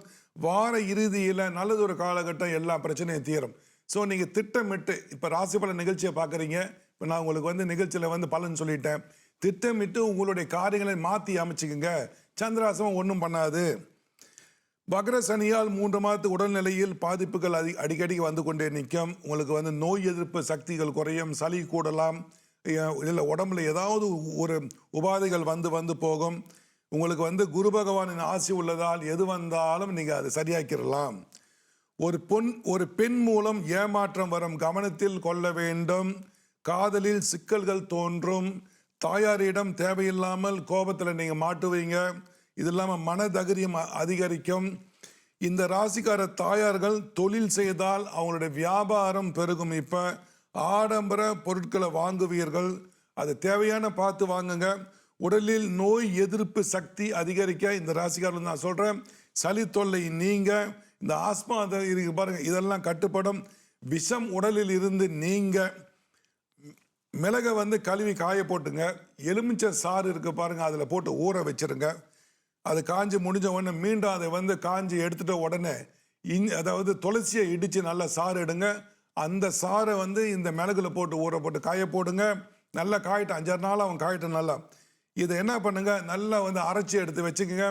வார இறுதியில் நல்லதொரு காலகட்டம், எல்லா பிரச்சனையும் தீரும். ஸோ நீங்கள் திட்டமிட்டு, இப்போ ராசி பலன் நிகழ்ச்சியை பார்க்குறீங்க, இப்போ நான் உங்களுக்கு வந்து நிகழ்ச்சியில் வந்து பலன் சொல்லிட்டேன். திட்டமிட்டு உங்களுடைய காரியங்களை மாற்றி அமைச்சுக்குங்க, சந்திராசமம் ஒன்றும் பண்ணாது. வக்ர சனியால் 3 மாதத்து உடல்நிலையில் பாதிப்புகள் அடிக்கடி வந்து கொண்டே நிற்கும். உங்களுக்கு வந்து நோய் எதிர்ப்பு சக்திகள் குறையும், சளி கூடலாம், இல்லை உடம்புல ஏதாவது ஒரு உபாதைகள் வந்து போகும். உங்களுக்கு வந்து குரு பகவானின் ஆசி உள்ளதால் எது வந்தாலும் நீங்கள் அதை சரியாக்கிடலாம். ஒரு பெண் மூலம் ஏமாற்றம் வரும், கவனத்தில் கொள்ள வேண்டும். காதலில் சிக்கல்கள் தோன்றும், தாயாரிடம் தேவையில்லாமல் கோபத்தில் நீங்கள் மாட்டுவீங்க. இது இல்லாமல் மனதைரியம் அதிகரிக்கும். இந்த ராசிக்கார தாயார்கள் தொழில் செய்தால் அவங்களுடைய வியாபாரம் பெருகும். இப்போ ஆடம்பர பொருட்களை வாங்குவீர்கள், அது தேவையான பார்த்து வாங்குங்க. உடலில் நோய் எதிர்ப்பு சக்தி அதிகரிக்க இந்த ராசிக்காரர்கள் நான் சொல்கிறேன். சளி தொல்லை நீங்க, இந்த ஆஸ்மா இருக்கு பாருங்க, இதெல்லாம் கட்டுப்படும். விஷம் உடலில் இருந்து நீங்க. மிளகை வந்து கழுவி காய போட்டுங்க. எலுமிச்சை சாறு இருக்கு பாருங்க, அதில் போட்டு ஊற வச்சிருங்க. அது காஞ்சி முடிஞ்ச உடனே மீண்டும் அதை வந்து காஞ்சி எடுத்துட்ட உடனே அதாவது துளசியை இடித்து நல்லா சாறு எடுங்க. அந்த சாரை வந்து இந்த மிளகுல போட்டு ஊற போட்டு காய போடுங்க. நல்லா காயிட்டு 5-6 நாள் அவன் காயிட்டும் நல்லா. இதை என்ன பண்ணுங்க, நல்லா வந்து அரைச்சி எடுத்து வச்சுக்கோங்க.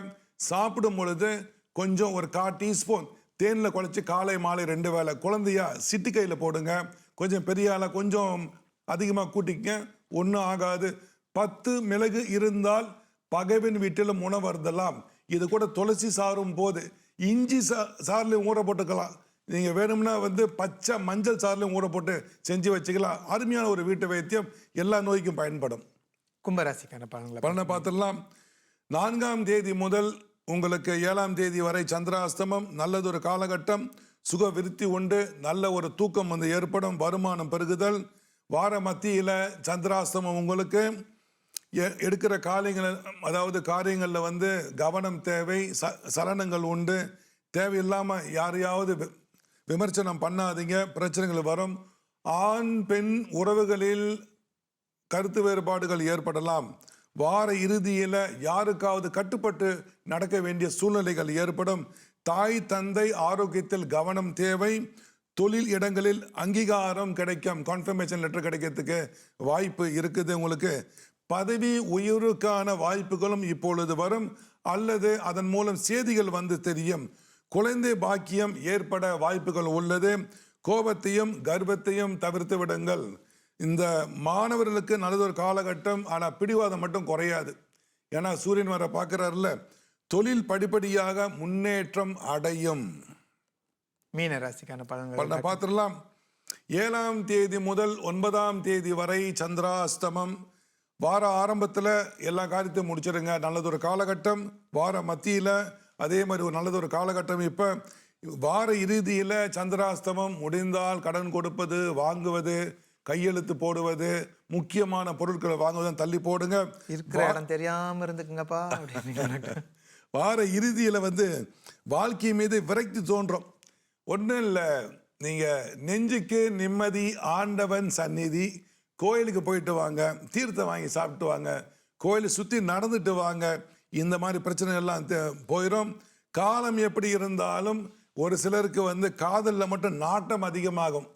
சாப்பிடும் பொழுது கொஞ்சம் ஒரு 1/4 டீஸ்பூன் தேனில் குழச்சி காலை மாலை 2 வேளை குழந்தையா சிட்டிக்கையில் போடுங்க. கொஞ்சம் பெரிய ஆளாக கொஞ்சம் அதிகமாக கூட்டிக்கங்க, ஒன்றும் ஆகாது. 10 மிளகு இருந்தால் பகைவன் வீட்டிலும் உணவருந்தலாம். இது கூட துளசி சாரும் போது இஞ்சி சாறுலையும் ஊற போட்டுக்கலாம். நீங்கள் வேணும்னா வந்து பச்சை மஞ்சள் சாறுலையும் ஊற போட்டு செஞ்சு வச்சுக்கலாம். அருமையான ஒரு வீட்டு வைத்தியம், எல்லா நோய்க்கும் பயன்படும். கும்பராசிக்கான பலனை பார்த்துடலாம். 4ஆம் தேதி முதல் உங்களுக்கு 7ஆம் தேதி வரை சந்திராஸ்தமம். நல்லதொரு காலகட்டம், சுக விருத்தி உண்டு, நல்ல ஒரு தூக்கம் வந்து ஏற்படும், வருமானம் பெருகுதல். வார மத்தியில் சந்திராஸ்தமம் உங்களுக்கு எடுக்கிற காரியங்களில் வந்து கவனம் தேவை, சலனங்கள் உண்டு. தேவையில்லாமல் யாரையாவது விமர்சனம் பண்ணாதீங்க, பிரச்சனைகள் வரும். ஆண் பெண் உறவுகளில் கருத்து வேறுபாடுகள் ஏற்படலாம். வார இறுதியில் யாருக்காவது கட்டுப்பட்டு நடக்க வேண்டிய சூழ்நிலைகள் ஏற்படும். தாய் தந்தை ஆரோக்கியத்தில் கவனம் தேவை. தொழில் இடங்களில் அங்கீகாரம் கிடைக்கும், கன்ஃபர்மேஷன் லெட்டர் கிடைக்கிறதுக்கு வாய்ப்பு இருக்குது. உங்களுக்கு பதவி உயர்வுக்கான வாய்ப்புகளும் இப்பொழுது வரும், அல்லது அதன் மூலம் செய்திகள் வந்து தெரியும். குழந்தை பாக்கியம் ஏற்பட வாய்ப்புகள் உள்ளது. கோபத்தையும் கர்வத்தையும் தவிர்த்து விடுங்கள். இந்த மாணவர்களுக்கு நல்லதொரு காலகட்டம். ஆனால் பிடிவாதம் மட்டும் குறையாது. ஏன்னா சூரியன் வர பார்க்குறாருல, தொழில் படிப்படியாக முன்னேற்றம் அடையும். மீன ராசிக்கான பலன்கள் பார்த்துடலாம். 7ஆம் தேதி முதல் 9ஆம் தேதி வரை சந்திராஷ்டமம். வார ஆரம்பத்தில் எல்லா காரியத்தையும் முடிச்சிருங்க, நல்லதொரு காலகட்டம். வார மத்தியில் அதே மாதிரி ஒரு நல்லதொரு காலகட்டம். இப்போ வார இறுதியில் சந்திராஷ்டமம் முடிந்தால் கடன் கொடுப்பது, வாங்குவது, கையெழுத்து போடுவது, முக்கியமான பொருட்களை வாங்குவதை தள்ளி போடுங்க. இருக்கிற இடம் தெரியாம இருந்துக்குங்கப்பா. வார இறுதியில் வந்து வாழ்க்கை மீது விரக்தி தோன்றும். ஒன்றும் இல்லை, நீங்கள் நெஞ்சுக்கு நிம்மதி, ஆண்டவன் சந்நிதி, கோயிலுக்கு போயிட்டு வாங்க, தீர்த்தம் வாங்கி சாப்பிட்டு வாங்க, கோயிலை சுற்றி நடந்துட்டு வாங்க. இந்த மாதிரி பிரச்சனை எல்லாம் போயிடும். காலம் எப்படி இருந்தாலும் ஒரு சிலருக்கு வந்து காதலில் மட்டும் நாட்டம் அதிகமாகும்.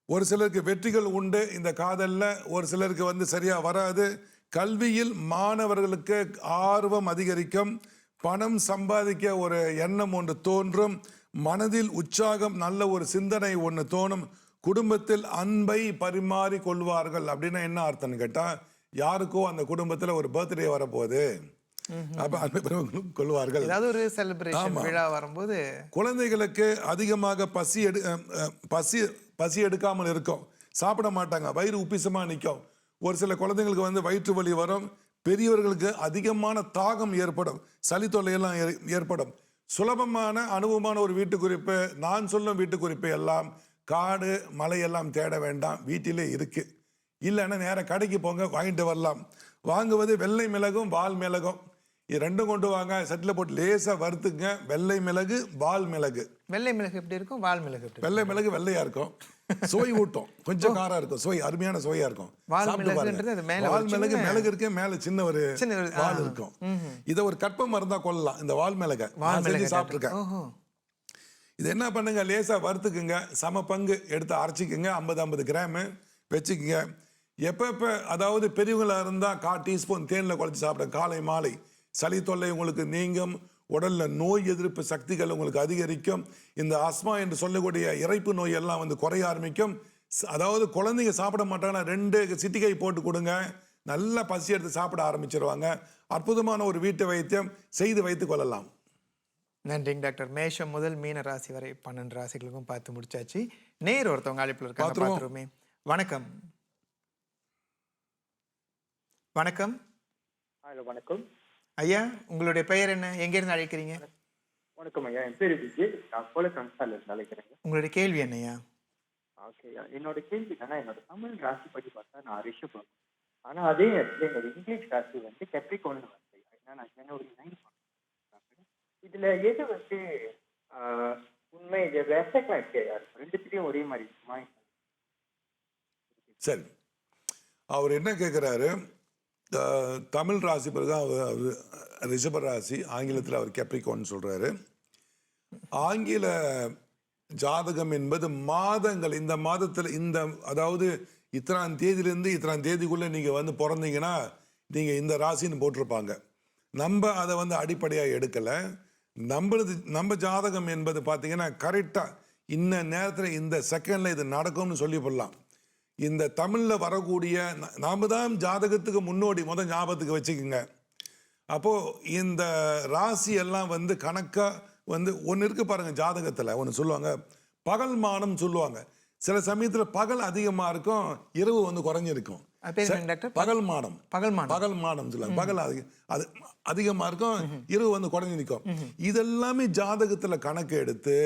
ஒரு சிலருக்கு வெற்றிகள் உண்டு இந்த காதலில், ஒரு சிலருக்கு வந்து சரியாக வராது. கல்வியில் மாணவர்களுக்கு ஆர்வம் அதிகரிக்கும். பணம் சம்பாதிக்க ஒரு எண்ணம் ஒன்று தோன்றும். மனதில் உற்சாகம், நல்ல ஒரு சிந்தனை ஒன்று தோணும். குடும்பத்தில் அன்பை பரிமாறி கொள்வார்கள். அப்படின்னா என்ன அர்த்தம்னு கேட்டால், யாருக்கோ அந்த குடும்பத்தில் ஒரு பர்த்டே வரப்போகுது, அப்போ அன்பை கொள்வார்கள். ஏதாவது ஒரு செலிப்ரேஷன் விழா வரும்போது குழந்தைகளுக்கு அதிகமாக பசி எடுக்காமல் இருக்கும். சாப்பிட மாட்டாங்க, வயிறு உப்பிசமாக நிற்கும். ஒரு சில குழந்தைங்களுக்கு வந்து வயிற்று வலி வரும். பெரியவர்களுக்கு அதிகமான தாகம் ஏற்படும், சளி தொல்லையெல்லாம் ஏற்படும். சுலபமான அனுபவமான ஒரு வீட்டு குறிப்பு, நான் சொல்லும் வீட்டு குறிப்பு எல்லாம் காடு மலையெல்லாம் தேட வேண்டாம், வீட்டிலே இருக்கு. இல்லைன்னா நேராக கடைக்கு போங்க, வாங்கிட்டு வரலாம். வாங்குவது வெள்ளை மிளகும் வால் மிளகும், இது ரெண்டும் கொண்டு வாங்க. சட்டில் போட்டு லேசாக வறுத்துங்க. வெள்ளை மிளகு, வால் மிளகு. வெள்ளை மிளகு எப்படி இருக்கும், வால் மிளகு எப்படி? வெள்ளை மிளகு வெள்ளையா இருக்கும், சுவை ஊட்டும், கொஞ்சம் காரம் இருக்கும், சுவை அருமையான சுவையா இருக்கும். வால் வால் மிளகு மிளகு இருக்கு, மேல சின்ன ஒரு வால் இருக்கும். இதை ஒரு கற்ப மருந்தா கொள்ளலாம் இந்த வால் மிளகை. சாப்பிட்டுருக்கேன். இது என்ன பண்ணுங்க, லேசா வறுத்துக்குங்க, சம பங்கு எடுத்து அரைச்சிக்குங்க, 50 கிராம் வச்சுக்குங்க. எப்பப்ப அதாவது பெரியவங்களா இருந்தா 1/4 டீஸ்பூன் தேனில் குழச்சி சாப்பிடுங்க, காலை மாலை. சளி தொல்லை உங்களுக்கு நீங்கும், உடல்ல நோய் எதிர்ப்பு சக்திகள் உங்களுக்கு அதிகரிக்கும். இந்த அஸ்மா என்று சொல்லக்கூடிய இறைப்பு நோய் எல்லாம் வந்து குறைய ஆரம்பிக்கும். அதாவது குழந்தைங்க சாப்பிட மாட்டாங்கன்னா 2 சிட்டிகை போட்டு கொடுங்க, நல்லா பசி எடுத்து சாப்பிட ஆரம்பிச்சிருவாங்க. அற்புதமான ஒரு வீட்டு வைத்தியம் செய்து வைத்துக் கொள்ளலாம். நன்றிங்க டாக்டர். மேஷம் முதல் மீன ராசி வரை 12 ராசிகளுக்கும் பார்த்து முடிச்சாச்சு. நேர் ஒருத்தவங்க அழைப்பில் இருக்காங்க, பார்த்துருவோமே. வணக்கம். வணக்கம். ஹலோ, வணக்கம் ஐயா. உங்களுடைய பெயர் என்ன, எங்கேருந்து அழைக்கிறீங்க? வணக்கம் ஐயா, என் பேர் விஜய், நான் கோலக்கம்சாலிருந்து அழைக்கிறேங்க. உங்களுடைய கேள்வி என்னையா? ஓகே ஐயா, என்னோட கேள்வி என்னன்னா, என்னோட தமிழ் ராசி படி பார்த்தா நான் ரிஷபம், ஆனால் அதே இடத்துல என்னோட இங்கிலீஷ் ராசி வந்து கேப்ரிகார்ன் வந்து, ஏன்னா நான் ஜனவரி 9 இதுல எது வந்து உண்மை, இது ரெஸ்பெக்ட்லாம் இருக்கு, ரெண்டுத்திலையும் ஒரே மாதிரி இருக்குமா? சரி, அவர் என்ன கேட்குறாரு, தமிழ் ராசி பிறகு அவர் ரிஷப ராசி, ஆங்கிலத்தில் அவர் கேப்ரிகார்ன் சொல்றாரு. ஆங்கில ஜாதகம் என்பது மாதங்கள், இந்த மாதத்தில் இந்த அதாவது இத்தனாம் தேதியிலேருந்து இத்தனாம் தேதிக்குள்ளே நீங்கள் வந்து பிறந்தீங்கன்னா நீங்கள் இந்த ராசின்னு போட்டிருப்பாங்க. நம்ம அதை வந்து அடிப்படையாக எடுக்கலை. நம்ம ஜாதகம் என்பது பார்த்தீங்கன்னா கரெக்டாக இன்ன நேரத்தில் இந்த செகண்டில் இது நடக்கும்னு சொல்லி போடலாம். இந்த தமிழில் வரக்கூடிய நாம தான் ஜாதகத்துக்கு முன்னோடி, முதல் ஞாபகத்துக்கு வச்சுக்கோங்க. அப்போது இந்த ராசி எல்லாம் வந்து கணக்காக வந்து ஒன்று இருக்குது பாருங்கள். ஜாதகத்தில் ஒன்று சொல்லுவாங்க, பகல் மானம் சொல்லுவாங்க. சில சமயத்தில் பகல் அதிகமாக இருக்கும், இரவு வந்து குறைஞ்சிருக்கும். பகல் மானம் சொல்லுவாங்க. பகல் அது அதிகமாக இருக்கும், இரவு வந்து குறைஞ்சி நிற்கும். இதெல்லாமே ஜாதகத்தில் கணக்கு எடுத்து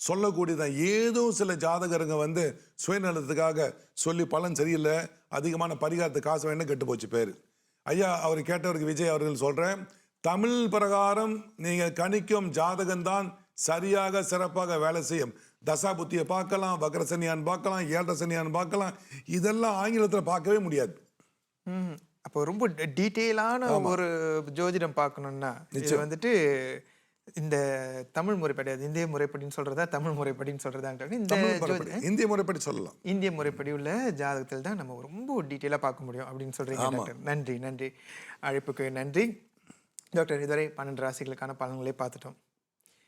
சொல்லக்கூடியதான். ஏதோ சில ஜாதகருங்க வந்து சுயநலத்துக்காக சொல்லி பலன் சரியில்லை, அதிகமான பரிகாரத்துக்கு காசு வேணும், கெட்டு போச்சு பேர். ஐயா, அவர் கேட்டவருக்கு விஜய் அவர்கள் சொல்கிறேன், தமிழ் பிரகாரம் நீங்கள் கணிக்கும் ஜாதகம்தான் சரியாக சிறப்பாக வேலை செய்யும். தசாபுத்தியை பார்க்கலாம், வக்ரசனியான்னு பார்க்கலாம், ஏழரை சனியான்னு பார்க்கலாம். இதெல்லாம் ஆங்கிலத்தில் பார்க்கவே முடியாது. அப்போ ரொம்ப டீட்டெயிலான ஒரு ஜோதிடம் பார்க்கணும்னா இது வந்துட்டு இந்த தமிழ் முறைப்படி, அது இந்திய முறைப்படின்னு சொல்றதா தமிழ் முறைப்படின்னு சொல்றதா டாக்டர்? இந்த இந்திய முறைப்படி சொல்லலாம். இந்திய முறைப்படி உள்ள ஜாதகத்தில் தான் நம்ம ரொம்ப டீட்டெயிலாக பார்க்க முடியும் அப்படின்னு சொல்றீங்க டாக்டர். நன்றி நன்றி, அழைப்புக்கு நன்றி டாக்டர். இதுவரை 12 ராசிகளுக்கான பலன்களை பார்த்துட்டோம்.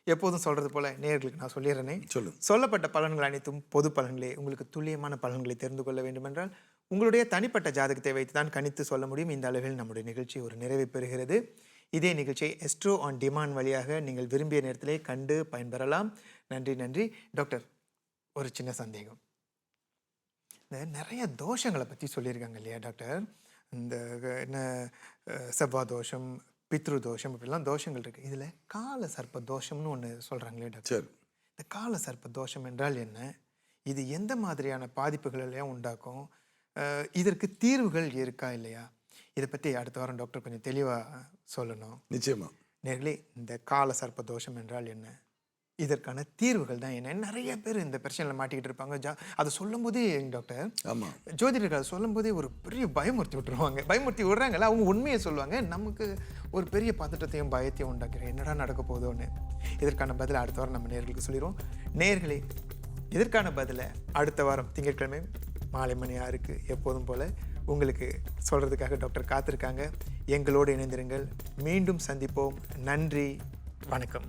எப்போதும் சொல்றது போல நேயர்களுக்கு நான் சொல்லிடுறேனே, சொல்லப்பட்ட பலன்கள் அனைத்தும் பொது பலன்களே. உங்களுக்கு துல்லியமான பலன்களை தெரிந்து கொள்ள வேண்டுமென்றால் உங்களுடைய தனிப்பட்ட ஜாதகத்தை வைத்து தான் கணித்து சொல்ல முடியும். இந்த அளவில் நம்முடைய நிகழ்ச்சி ஒரு நிறைவை பெறுகிறது. இதே நிகழ்ச்சியை எஸ்ட்ரோ ஆன் டிமாண்ட் வழியாக நீங்கள் விரும்பிய நேரத்திலே கண்டு பயன்பெறலாம். நன்றி நன்றி டாக்டர். ஒரு சின்ன சந்தேகம், இந்த நிறைய தோஷங்களை பற்றி சொல்லியிருக்காங்க இல்லையா டாக்டர்? இந்த என்ன செவ்வாய் தோஷம், பித்ரு தோஷம், இப்படிலாம் தோஷங்கள் இருக்குது. இதில் கால சர்ப்ப தோஷம்னு ஒன்று சொல்கிறாங்களே டாக்டர், இந்த கால சர்ப்ப தோஷம் என்றால் என்ன? இது எந்த மாதிரியான பாதிப்புகள் எல்லாம் உண்டாக்கும்? இதற்கு தீர்வுகள் இருக்கா இல்லையா? இதை பற்றி அடுத்த வாரம் டாக்டர் கொஞ்சம் தெளிவாக சொல்லணும். நிச்சயமா நேர்களே, இந்த கால சர்ப்ப தோஷம் என்றால் என்ன, இதற்கான தீர்வுகள் தான் என்ன? நிறைய பேர் இந்த பிரச்சனையில் மாட்டிக்கிட்டு இருப்பாங்க. அதை சொல்லும் போதே டாக்டர், ஜோதிடர்கள் அதை சொல்லும் போதே ஒரு பெரிய பயமுறுத்தி விட்டுருவாங்க. பயமுறுத்தி விடுறாங்கல்ல, அவங்க உண்மையை சொல்லுவாங்க. நமக்கு ஒரு பெரிய பதட்டத்தையும் பயத்தையும் உண்டாக்குறேன், என்னடா நடக்க போதோன்னு. இதற்கான பதிலை அடுத்த வாரம் நம்ம நேர்களுக்கு சொல்லிடுவோம். நேர்களே, இதற்கான பதிலை அடுத்த வாரம் திங்கட்கிழமை மாலை மணி 6க்கு எப்போதும் போல உங்களுக்கு சொல்கிறதுக்காக டாக்டர் காத்திருக்காங்க. எங்களோடு இணைந்திருங்கள். மீண்டும் சந்திப்போம். நன்றி, வணக்கம்.